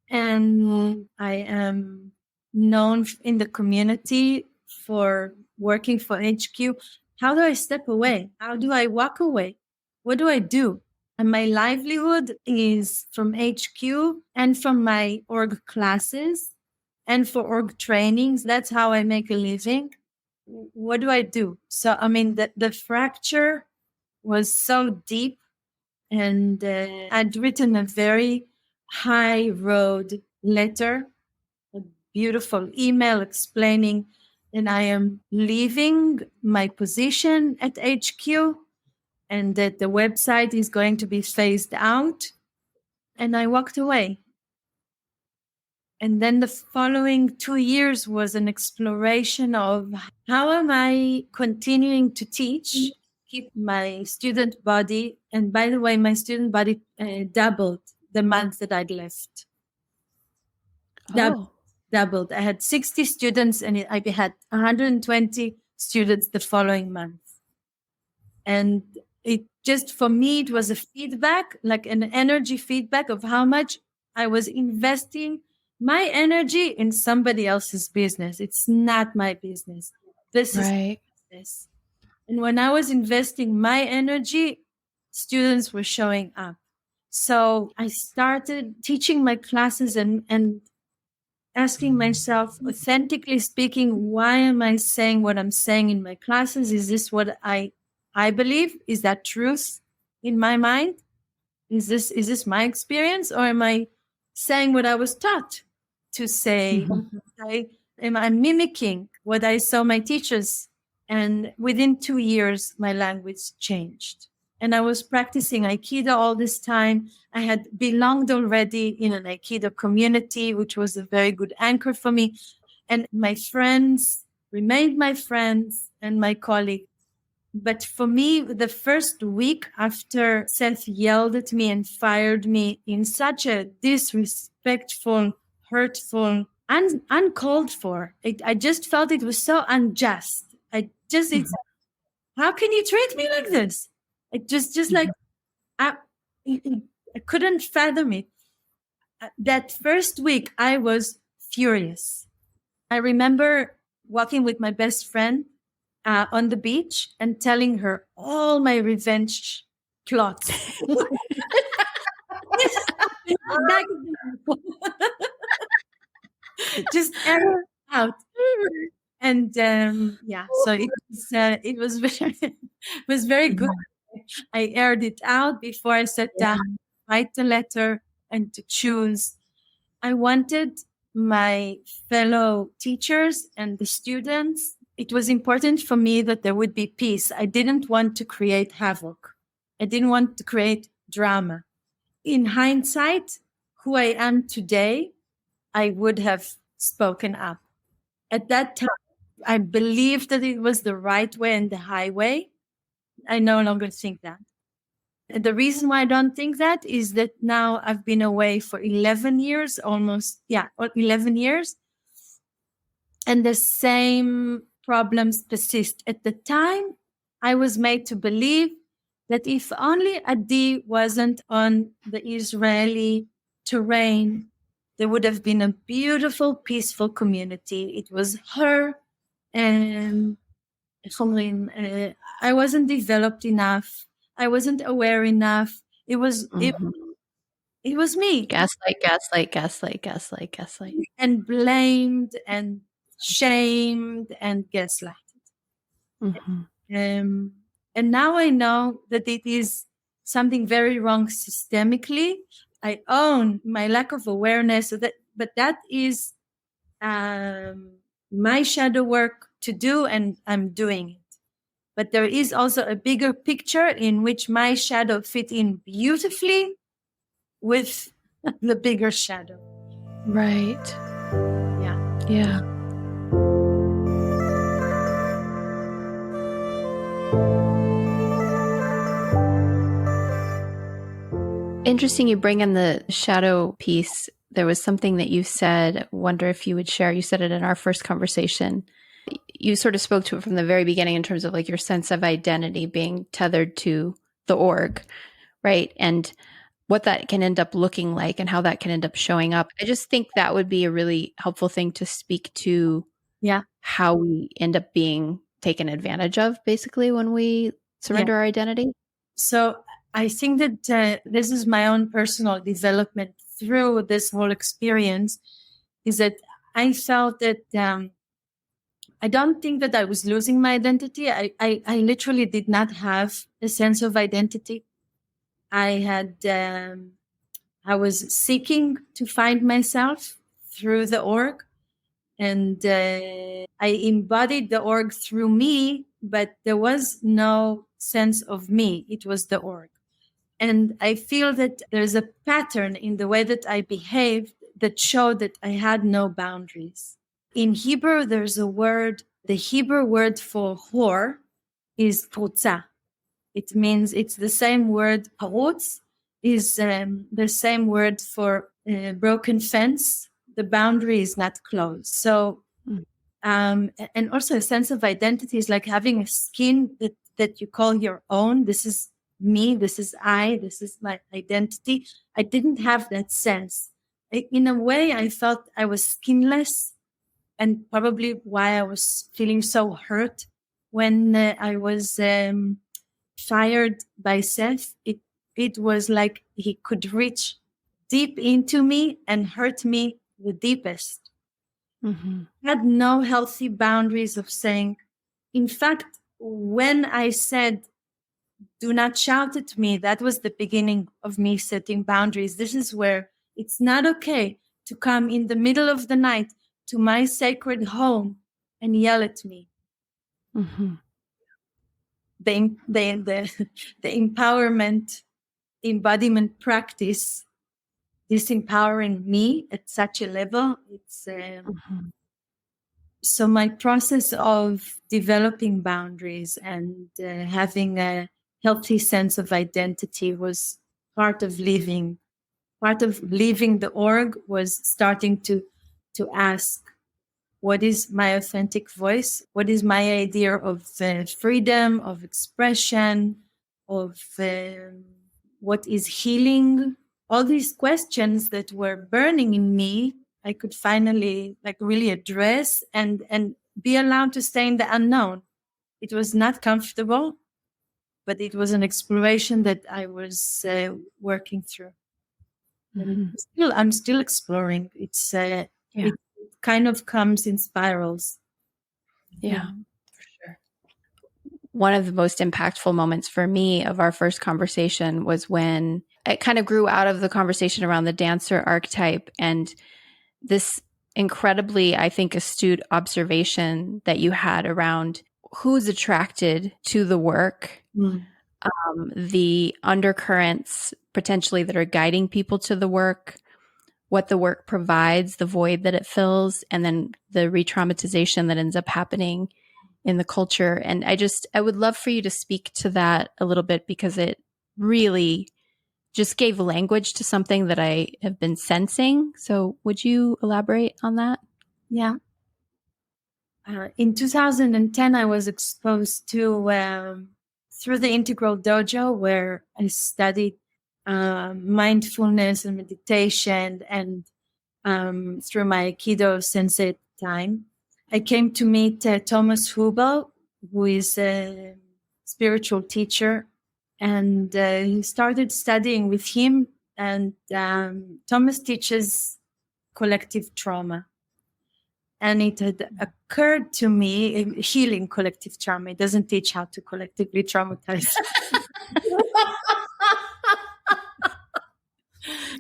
And I am known in the community for working for HQ. How do I step away? How do I walk away? What do I do? And my livelihood is from HQ and from my org classes and for org trainings. That's how I make a living. What do I do? So, I mean, the fracture was so deep, and I'd written a very high road letter, a beautiful email explaining, and I am leaving my position at HQ, and that the website is going to be phased out. And I walked away. And then the following 2 years was an exploration of how am I continuing to teach, keep my student body. And by the way, my student body doubled the month that I'd left. Doubled. I had 60 students, and I had 120 students the following month. And it just, for me, it was a feedback, like an energy feedback of how much I was investing my energy in somebody else's business. It's not my business. This is my business. And when I was investing my energy, students were showing up. So I started teaching my classes and asking myself, authentically speaking, why am I saying what I'm saying in my classes? Is this what I believe? Is that truth in my mind? Is this my experience, or am I saying what I was taught to say? Am I mimicking what I saw my teachers? And within 2 years, my language changed. And I was practicing Aikido all this time. I had belonged already in an Aikido community, which was a very good anchor for me. And my friends remained my friends and my colleagues. But for me, the first week after Seth yelled at me and fired me in such a disrespectful, hurtful, uncalled for, I just felt it was so unjust. How can you treat me like this? It just like, I couldn't fathom it. That first week, I was furious. I remember walking with my best friend on the beach and telling her all my revenge plots. Just air out. And so it was very, it was very good. I aired it out before I sat down, to write the letter and to choose. I wanted my fellow teachers and the students. It was important for me that there would be peace. I didn't want to create havoc. I didn't want to create drama. In hindsight, who I am today, I would have spoken up. At that time, I believed that it was the right way and the highway. I no longer think that. And the reason why I don't think that is that now I've been away for 11 years, 11 years. And the same problems persist. At the time, I was made to believe that if only Adi wasn't on the Israeli terrain, there would have been a beautiful, peaceful community. It was her, and I wasn't developed enough. I wasn't aware enough. It was it was me. Gaslight. And blamed and shamed and gaslighted. And now I know that it is something very wrong systemically. I own my lack of awareness, but that is my shadow work to do, and I'm doing it. But there is also a bigger picture in which my shadow fit in beautifully with the bigger shadow. Right. Yeah. Interesting you bring in the shadow piece. There was something that you said, wonder if you would share. You said it in our first conversation. You sort of spoke to it from the very beginning in terms of like your sense of identity being tethered to the org, right? And what that can end up looking like and how that can end up showing up. I just think that would be a really helpful thing to speak to how we end up being taken advantage of, basically, when we surrender our identity. So I think that this is my own personal development through this whole experience, is that I felt that I don't think that I was losing my identity. I literally did not have a sense of identity. I was seeking to find myself through the org, and I embodied the org through me, but there was no sense of me. It was the org. And I feel that there's a pattern in the way that I behaved that showed that I had no boundaries. In Hebrew, there's a word, the Hebrew word for whore is prutza. It means it's the same word, parutz, is the same word for broken fence. The boundary is not closed. So, and also a sense of identity is like having a skin that you call your own. This is me, this is I, this is my identity. I didn't have that sense. In a way, I felt I was skinless, and probably why I was feeling so hurt when I was fired by Seth. It was like he could reach deep into me and hurt me the deepest. Had no healthy boundaries of saying, in fact, when I said, do not shout at me, that was the beginning of me setting boundaries. This is where it's not okay to come in the middle of the night to my sacred home and yell at me. The empowerment, embodiment practice, disempowering me at such a level. It's so my process of developing boundaries and having a healthy sense of identity was part of leaving the org, was starting to ask, what is my authentic voice? What is my idea of freedom, of expression, of what is healing? All these questions that were burning in me, I could finally really address and be allowed to stay in the unknown. It was not comfortable, but it was an exploration that I was working through. And I'm still exploring. It kind of comes in spirals. Yeah, for sure. One of the most impactful moments for me of our first conversation was when it kind of grew out of the conversation around the dancer archetype and this incredibly, I think, astute observation that you had around who's attracted to the work, the undercurrents potentially that are guiding people to the work, what the work provides, the void that it fills, and then the re-traumatization that ends up happening in the culture. And I would love for you to speak to that a little bit, because it really just gave language to something that I have been sensing. So would you elaborate on that? Yeah. In 2010, I was exposed to, through the Integral Dojo, where I studied mindfulness and meditation, and through my Aikido sensei time, I came to meet Thomas Hubel, who is a spiritual teacher, and he started studying with him. And Thomas teaches collective trauma. And it had occurred to me, healing collective trauma. It doesn't teach how to collectively traumatize.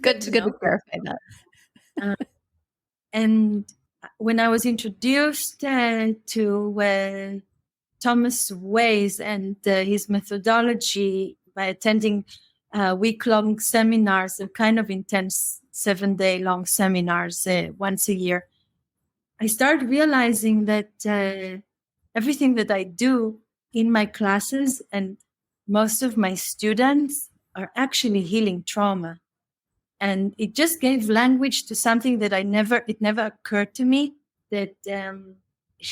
Good to clarify that. And when I was introduced to Thomas' ways and his methodology by attending week-long seminars, and kind of intense 7-day-long seminars once a year, I started realizing that everything that I do in my classes and most of my students are actually healing trauma. And it just gave language to something that it never occurred to me, that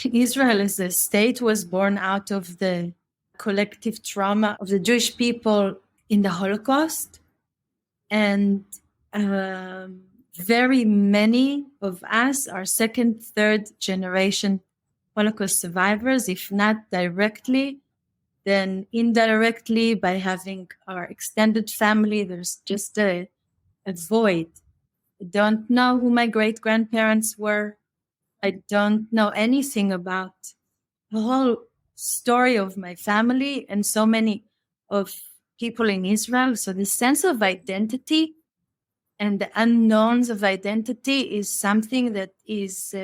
Israel as a state was born out of the collective trauma of the Jewish people in the Holocaust. And very many of us are second, third generation Holocaust survivors, if not directly, then indirectly by having our extended family. There's just a void. I don't know who my great-grandparents were. I don't know anything about the whole story of my family and so many of people in Israel. So the sense of identity and the unknowns of identity is something that is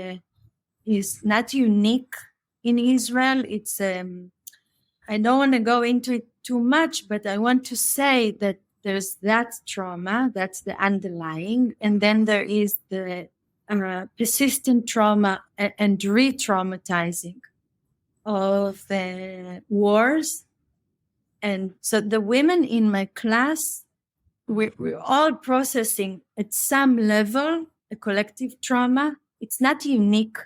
not unique in Israel. It's I don't want to go into it too much, but I want to say that there's that trauma, that's the underlying, and then there is the persistent trauma and re-traumatizing of wars. And so the women in my class, we're all processing at some level a collective trauma. It's not unique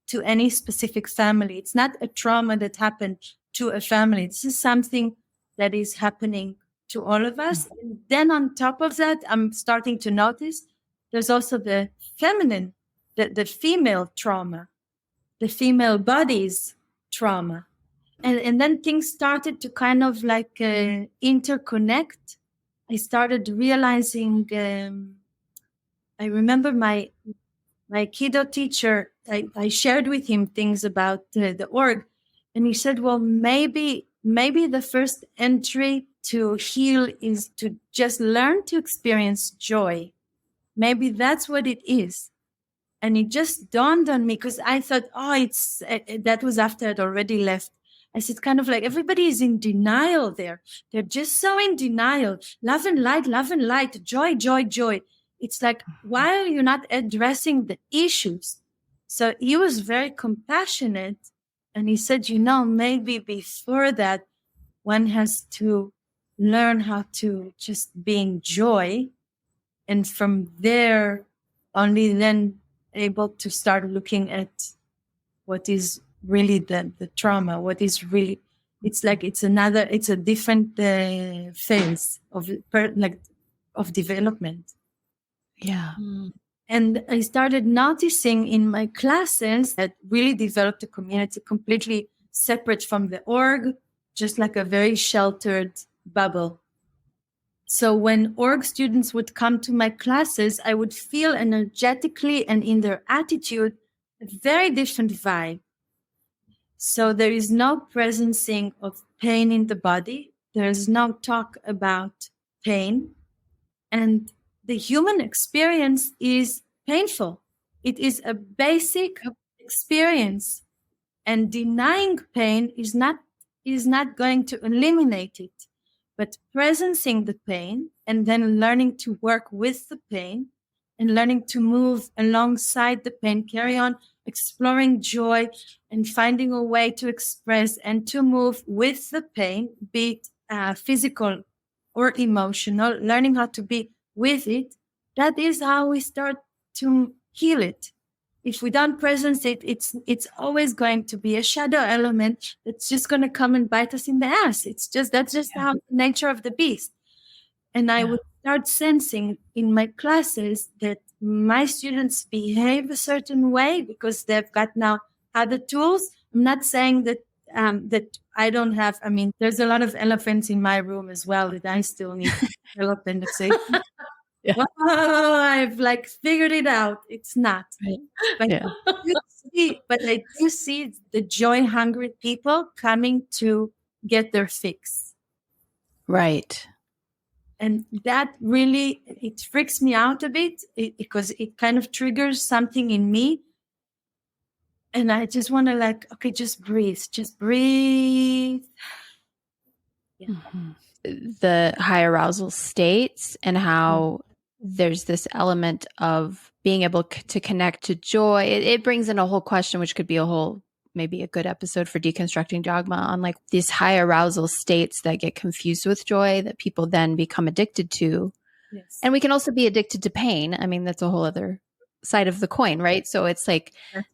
to any specific family. It's not a trauma that happened to a family. This is something that is happening to all of us. And then on top of that, I'm starting to notice there's also the feminine, the female trauma, the female body's trauma. And then things started to kind of like interconnect. I started realizing, I remember my Aikido teacher, I shared with him things about the org, and he said, well, maybe the first entry to heal is to just learn to experience joy. Maybe that's what it is. And it just dawned on me, because I thought, that was after I'd already left. I said, kind of like, everybody is in denial there. They're just so in denial. Love and light, joy, joy, joy. It's like, why are you not addressing the issues? So he was very compassionate. And he said, maybe before that, one has to learn how to just be in joy. And from there, only then able to start looking at what is really the trauma, what is really, it's like, it's a different phase of development. Yeah. And I started noticing in my classes that really developed a community completely separate from the org, just like a very sheltered bubble. So when org students would come to my classes, I would feel energetically and in their attitude a very different vibe. So there is no presencing of pain in the body. There is no talk about pain. And the human experience is painful. It is a basic experience. And denying pain is not going to eliminate it. But presencing the pain and then learning to work with the pain and learning to move alongside the pain, carry on exploring joy and finding a way to express and to move with the pain, be it physical or emotional, learning how to be with it. That is how we start to heal it. If we don't presence it, it's always going to be a shadow element that's just going to come and bite us in the ass. That's just how the nature of the beast. And I would start sensing in my classes that my students behave a certain way because they've got now other tools. I'm not saying that that I don't have. I mean, there's a lot of elephants in my room as well that I still need to develop and say, oh, I've like figured it out. It's not. Right. But I do see the joy-hungry people coming to get their fix. Right. And that really, it freaks me out a bit because it kind of triggers something in me. And I just want to okay, just breathe. Just breathe. Yeah. Mm-hmm. The high arousal states and how there's this element of being able to connect to joy. It brings in a whole question, which could be maybe a good episode for deconstructing dogma on like these high arousal states that get confused with joy that people then become addicted to. Yes. And we can also be addicted to pain. I mean, that's a whole other side of the coin, right? So it's like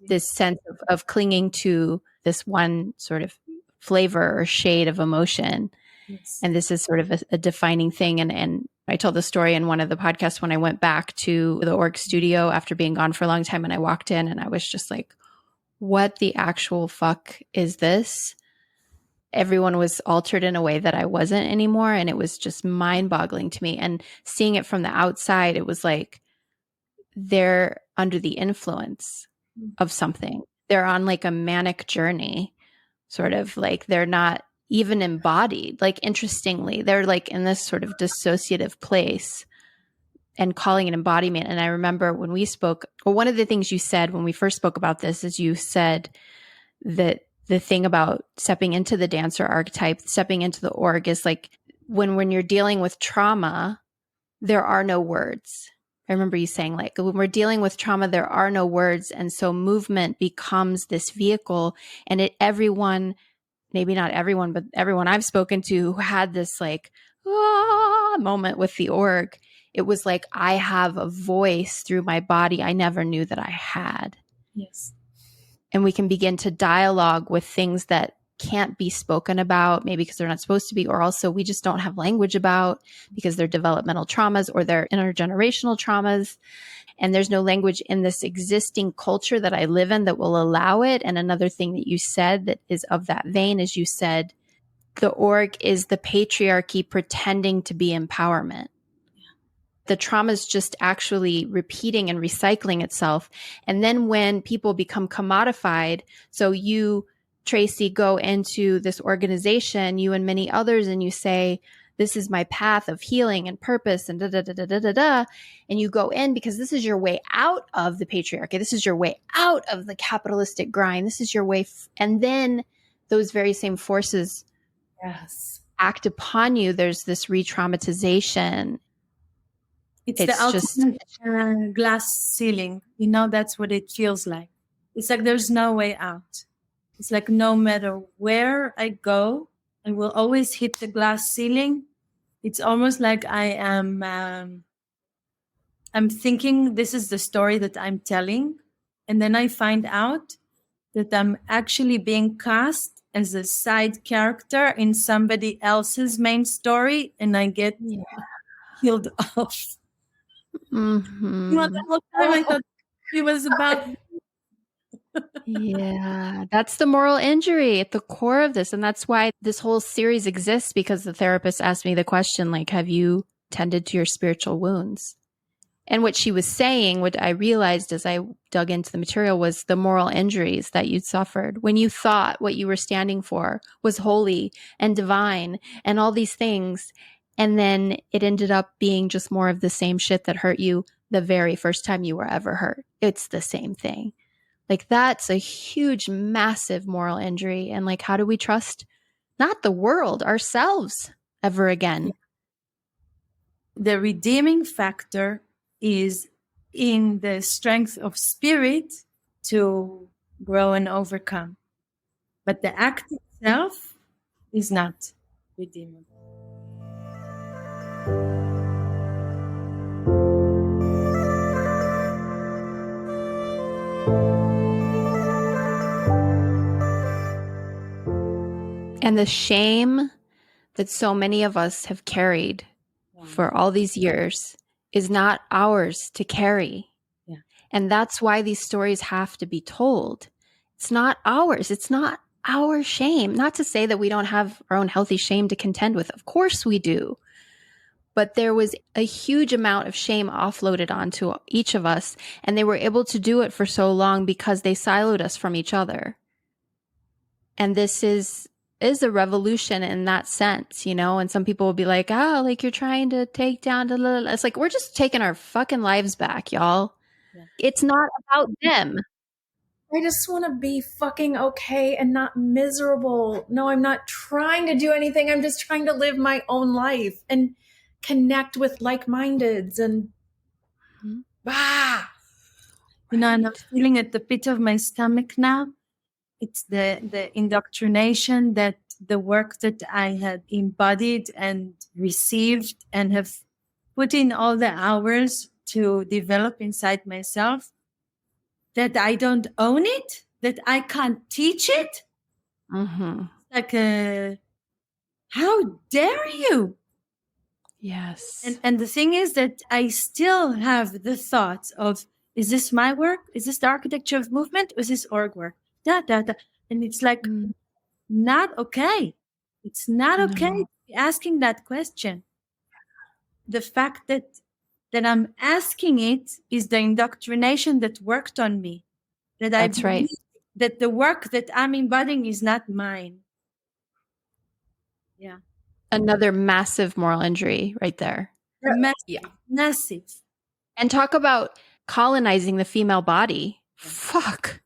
this sense of clinging to this one sort of flavor or shade of emotion. Yes. And this is sort of a defining thing. And I told the story in one of the podcasts when I went back to the org studio after being gone for a long time, and I walked in and I was just like, what the actual fuck is this? Everyone was altered in a way that I wasn't anymore. And it was just mind-boggling to me. And seeing it from the outside, it was like they're under the influence of something. They're on like a manic journey, sort of like they're not even embodied. Like, interestingly, they're like in this sort of dissociative place and calling it embodiment. And I remember when we spoke, well, one of the things you said when we first spoke about this is you said that the thing about stepping into the dancer archetype, stepping into the org is like when you're dealing with trauma, there are no words. I remember you saying like, when we're dealing with trauma, there are no words. And so movement becomes this vehicle, and everyone, maybe not everyone, but everyone I've spoken to who had this like, moment with the org, it was like, I have a voice through my body I never knew that I had. Yes. And we can begin to dialogue with things that can't be spoken about, maybe because they're not supposed to be, or also we just don't have language about because they're developmental traumas or they're intergenerational traumas. And there's no language in this existing culture that I live in that will allow it. And another thing that you said that is of that vein is you said the org is the patriarchy pretending to be empowerment. The trauma is just actually repeating and recycling itself. And then when people become commodified, so you, Tracy, go into this organization, you and many others, and you say, this is my path of healing and purpose and da-da-da-da-da-da-da. And you go in because this is your way out of the patriarchy. This is your way out of the capitalistic grind. This is your way. And then those very same forces act upon you. There's this re-traumatization. It's the ultimate glass ceiling. You know, that's what it feels like. It's like there's no way out. It's like no matter where I go, I will always hit the glass ceiling. It's almost like I am, I'm thinking this is the story that I'm telling. And then I find out that I'm actually being cast as a side character in somebody else's main story. And I get healed off. Mm-hmm. You know, the whole time I thought it was about... Yeah, that's the moral injury at the core of this. And that's why this whole series exists, because the therapist asked me the question, like, have you tended to your spiritual wounds? And what she was saying, what I realized as I dug into the material, was the moral injuries that you'd suffered when you thought what you were standing for was holy and divine and all these things. And then it ended up being just more of the same shit that hurt you the very first time you were ever hurt. It's the same thing. Like, that's a huge, massive moral injury. And like, how do we trust not the world, ourselves ever again? The redeeming factor is in the strength of spirit to grow and overcome. But the act itself is not redeemable. And the shame that so many of us have carried for all these years is not ours to carry. Yeah. And that's why these stories have to be told. It's not ours. It's not our shame. Not to say that we don't have our own healthy shame to contend with. Of course we do. But there was a huge amount of shame offloaded onto each of us. And they were able to do it for so long because they siloed us from each other. And this is a revolution in that sense, you know? And some people will be like, oh, like you're trying to take down the... It's like, we're just taking our fucking lives back, y'all. Yeah. It's not about them. I just want to be fucking okay and not miserable. No, I'm not trying to do anything. I'm just trying to live my own life and connect with like-mindeds and You know, and I'm feeling at the pit of my stomach now. It's the indoctrination that the work that I had embodied and received and have put in all the hours to develop inside myself, that I don't own it, that I can't teach it. Mm-hmm. Like, how dare you? Yes. And the thing is that I still have the thoughts of, is this my work? Is this the architecture of movement? Or is this org work? And it's like, not okay. It's not okay to be asking that question. The fact that I'm asking it is the indoctrination that worked on me. That's right. That the work that I'm embodying is not mine. Yeah. Another massive moral injury right there. Massive. And talk about colonizing the female body. Fuck.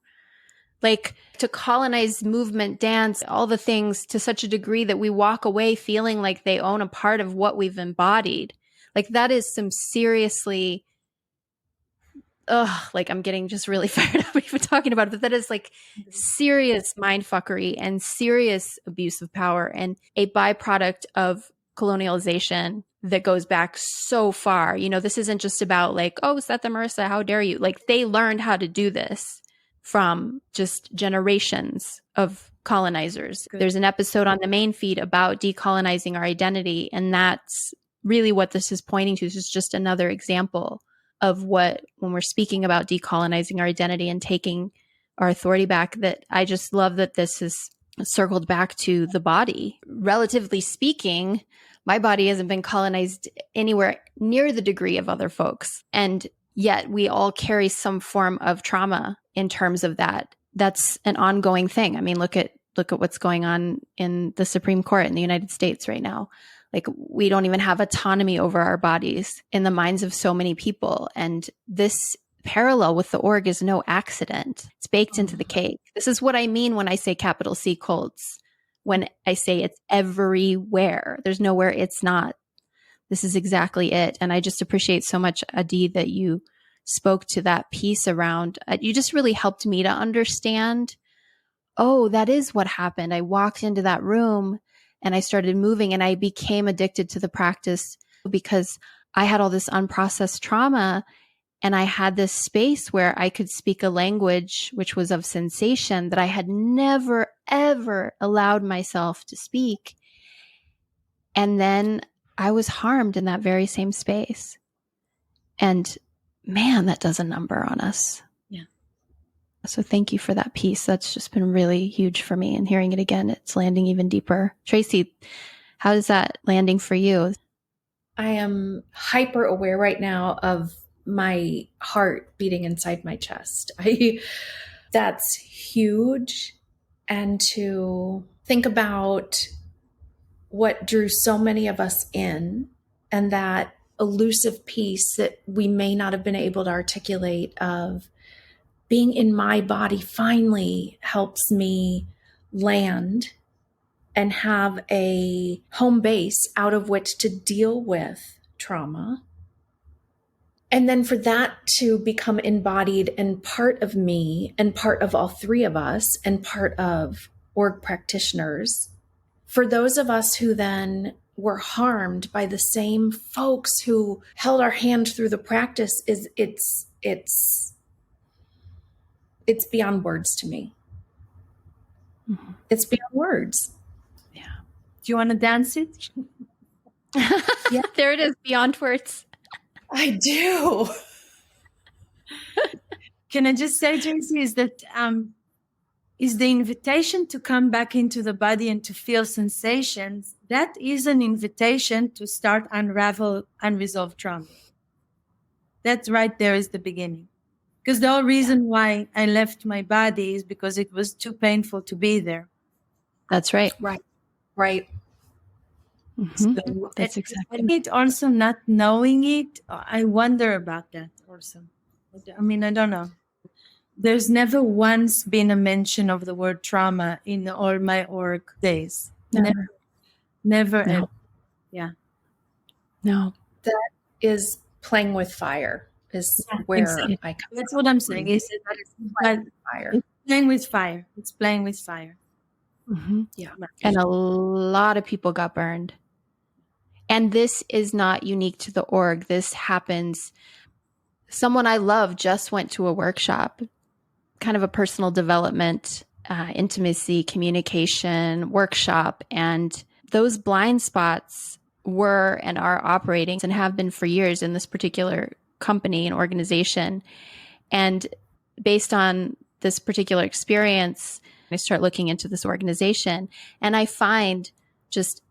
Like, to colonize movement, dance, all the things to such a degree that we walk away feeling like they own a part of what we've embodied. Like, that is some seriously, like, I'm getting just really fired up even talking about it, but that is like serious mindfuckery and serious abuse of power and a byproduct of colonialization that goes back so far. You know, this isn't just about like, oh, is that the Marissa? How dare you? Like, they learned how to do this from just generations of colonizers. Good. There's an episode on the main feed about decolonizing our identity. And that's really what this is pointing to. This is just another example of what, when we're speaking about decolonizing our identity and taking our authority back, that I just love that this is circled back to the body. Relatively speaking, my body hasn't been colonized anywhere near the degree of other folks. And yet we all carry some form of trauma in terms of that. That's an ongoing thing. I mean, look at what's going on in the Supreme Court in the United States right now. Like, we don't even have autonomy over our bodies in the minds of so many people. And this parallel with the org is no accident. It's baked into the cake. This is what I mean when I say capital C cults. When I say it's everywhere, there's nowhere it's not. This is exactly it. And I just appreciate so much, Adi, that you spoke to that piece around, you just really helped me to understand, oh, that is what happened. I walked into that room and I started moving and I became addicted to the practice because I had all this unprocessed trauma and I had this space where I could speak a language which was of sensation that I had never, ever allowed myself to speak. And then I was harmed in that very same space. And man, that does a number on us. Yeah. So thank you for that piece. That's just been really huge for me. And hearing it again, it's landing even deeper. Tracy, how is that landing for you? I am hyper aware right now of my heart beating inside my chest. That's huge. And to think about what drew so many of us in, and that elusive piece that we may not have been able to articulate of being in my body finally helps me land and have a home base out of which to deal with trauma. And then for that to become embodied and part of me and part of all three of us and part of org practitioners, for those of us who then were harmed by the same folks who held our hand through the practice, it's beyond words to me. Mm-hmm. It's beyond words. Yeah. Do you want to dance it? Yeah, there it is, beyond words. I do. Can I just say, Tracy, is that is the invitation to come back into the body and to feel sensations. That is an invitation to start unravel unresolved trauma. That right there is the beginning. Because the whole reason why I left my body is because it was too painful to be there. That's right. Right. Mm-hmm. So, that's exactly. And it also not knowing it, I wonder about that also. I mean, I don't know. There's never once been a mention of the word trauma in all my org days. Never. No. Ever. Yeah. No. That is playing with fire. Is where exactly. I come. That's what I'm saying. Is that is playing with fire. It's playing with fire. It's playing with fire. Mm-hmm. Yeah. And a lot of people got burned. And this is not unique to the org. This happens. Someone I love just went to a workshop, kind of a personal development, intimacy, communication workshop. And those blind spots were and are operating and have been for years in this particular company and organization. And based on this particular experience, I start looking into this organization and I find just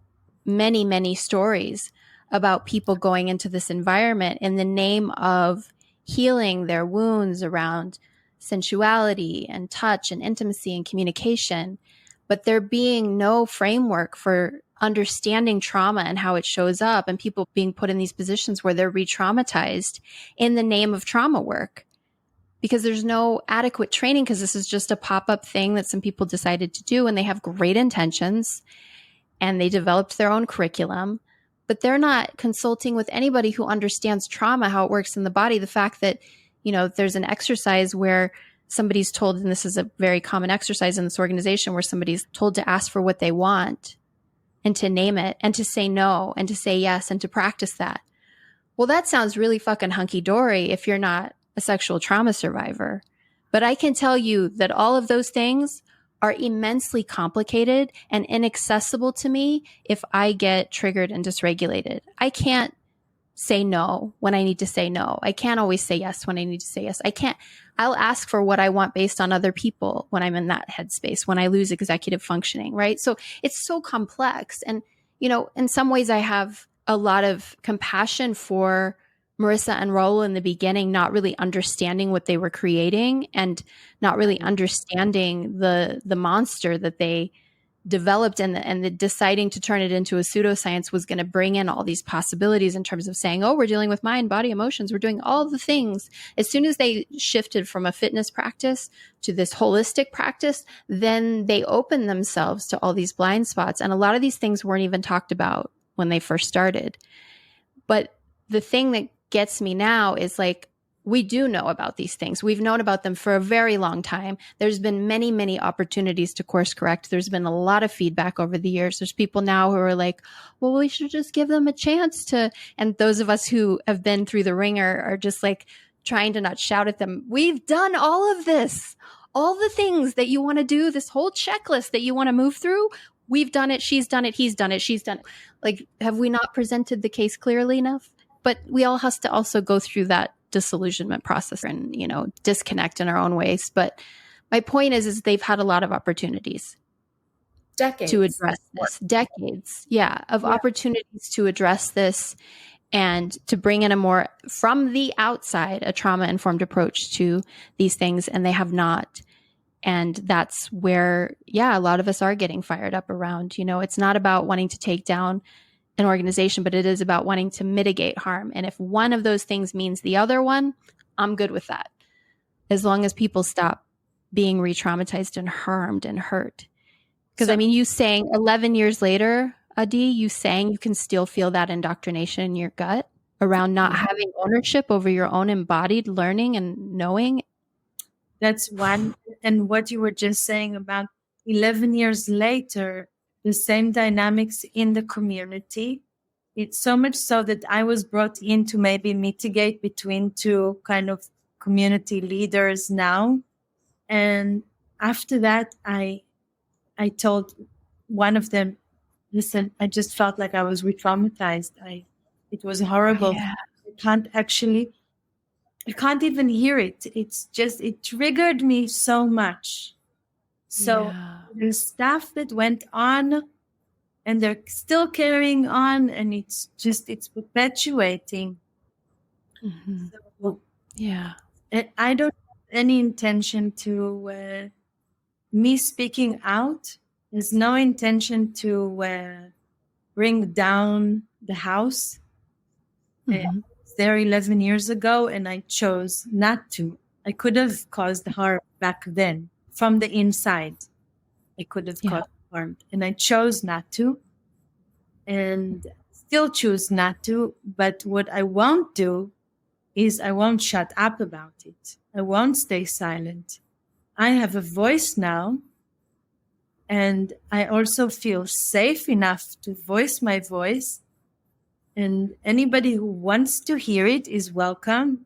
many, many stories about people going into this environment in the name of healing their wounds around sensuality and touch and intimacy and communication, but there being no framework for understanding trauma and how it shows up, and people being put in these positions where they're re-traumatized in the name of trauma work because there's no adequate training, because this is just a pop-up thing that some people decided to do, and they have great intentions and they developed their own curriculum, but they're not consulting with anybody who understands trauma, how it works in the body. The fact that, you know, there's an exercise where somebody's told, and this is a very common exercise in this organization, where somebody's told to ask for what they want and to name it and to say no and to say yes and to practice that. Well, that sounds really fucking hunky-dory if you're not a sexual trauma survivor. But I can tell you that all of those things are immensely complicated and inaccessible to me if I get triggered and dysregulated. I can't say no when I need to say no. I can't always say yes when I need to say yes. I'll ask for what I want based on other people when I'm in that headspace, when I lose executive functioning, right? So it's so complex. And, you know, in some ways I have a lot of compassion for Marissa and Raul in the beginning, not really understanding what they were creating and not really understanding the monster that they developed, and the deciding to turn it into a pseudoscience was going to bring in all these possibilities in terms of saying, oh, we're dealing with mind, body, emotions. We're doing all the things. As soon as they shifted from a fitness practice to this holistic practice, then they opened themselves to all these blind spots. And a lot of these things weren't even talked about when they first started. But the thing that gets me now is like, we do know about these things. We've known about them for a very long time. There's been many, many opportunities to course correct. There's been a lot of feedback over the years. There's people now who are like, well, we should just give them a chance to, and those of us who have been through the ringer are just like trying to not shout at them. We've done all of this, all the things that you want to do, this whole checklist that you want to move through. We've done it. She's done it. He's done it. She's done it. Like, have we not presented the case clearly enough? But we all have to also go through that disillusionment process and, you know, disconnect in our own ways. But my point is they've had a lot of opportunities Decades. To address this. Decades. Yeah. Of opportunities to address this and to bring in a more, from the outside, a trauma-informed approach to these things, and they have not. And that's where, a lot of us are getting fired up around, it's not about wanting to take down an organization, but it is about wanting to mitigate harm. And if one of those things means the other one, I'm good with that. As long as people stop being re-traumatized and harmed and hurt. Because you saying 11 years later, Adi, you saying you can still feel that indoctrination in your gut around not having ownership over your own embodied learning and knowing. That's one. And what you were just saying about 11 years later, the same dynamics in the community. It's so much so that I was brought in to maybe mitigate between two kind of community leaders now. And after that, I told one of them, listen, I just felt like I was re-traumatized. It was horrible. Yeah. I can't even hear it. It triggered me so much. So the stuff that went on, and they're still carrying on, and it's perpetuating. Mm-hmm. So, I don't have any intention to, me speaking out, there's no intention to bring down the house. Mm-hmm. There 11 years ago, and I chose not to. I could have caused harm back then from the inside. I could have caused harm, and I chose not to, and still choose not to. But what I won't do is I won't shut up about it. I won't stay silent. I have a voice now, and I also feel safe enough to voice my voice. And anybody who wants to hear it is welcome.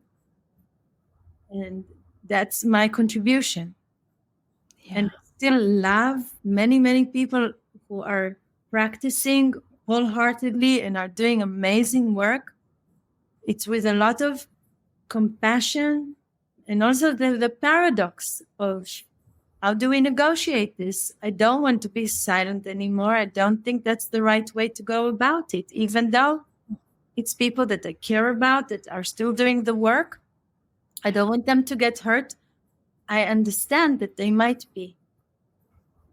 And that's my contribution. Yeah. And I still love many, many people who are practicing wholeheartedly and are doing amazing work. It's with a lot of compassion, and also the paradox of how do we negotiate this? I don't want to be silent anymore. I don't think that's the right way to go about it, even though it's people that I care about that are still doing the work. I don't want them to get hurt. I understand that they might be.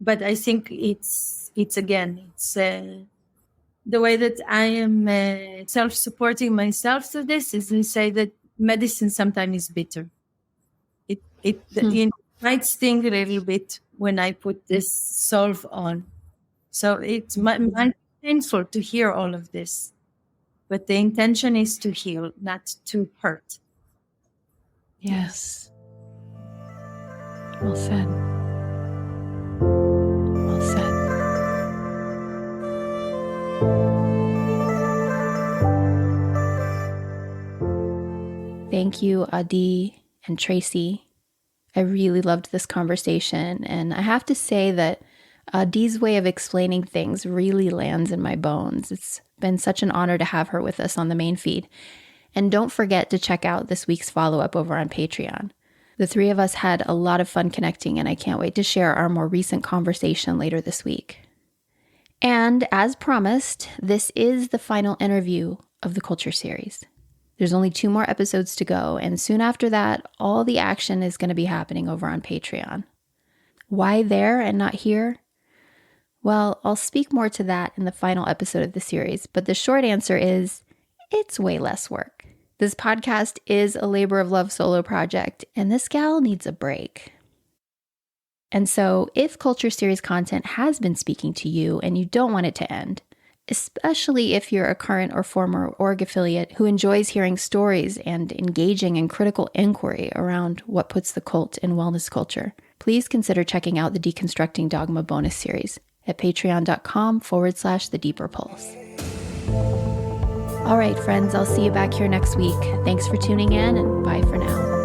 But I think it's the way that I am self-supporting myself to this is to say that medicine sometimes is bitter. It might sting a little bit when I put this solve on. So it might be painful to hear all of this. But the intention is to heal, not to hurt. Yes. Well said. Well said. Thank you, Adi and Tracy. I really loved this conversation, and I have to say that Adi's way of explaining things really lands in my bones. It's been such an honor to have her with us on the main feed. And don't forget to check out this week's follow-up over on Patreon. The three of us had a lot of fun connecting, and I can't wait to share our more recent conversation later this week. And as promised, this is the final interview of the Culture series. There's only 2 more episodes to go, and soon after that, all the action is going to be happening over on Patreon. Why there and not here? Well, I'll speak more to that in the final episode of the series, but the short answer is, it's way less work. This podcast is a labor of love solo project, and this gal needs a break. And so, if Culture series content has been speaking to you and you don't want it to end, especially if you're a current or former org affiliate who enjoys hearing stories and engaging in critical inquiry around what puts the cult in wellness culture, please consider checking out the Deconstructing Dogma bonus series at patreon.com/The Deeper Pulse. All right, friends, I'll see you back here next week. Thanks for tuning in, and bye for now.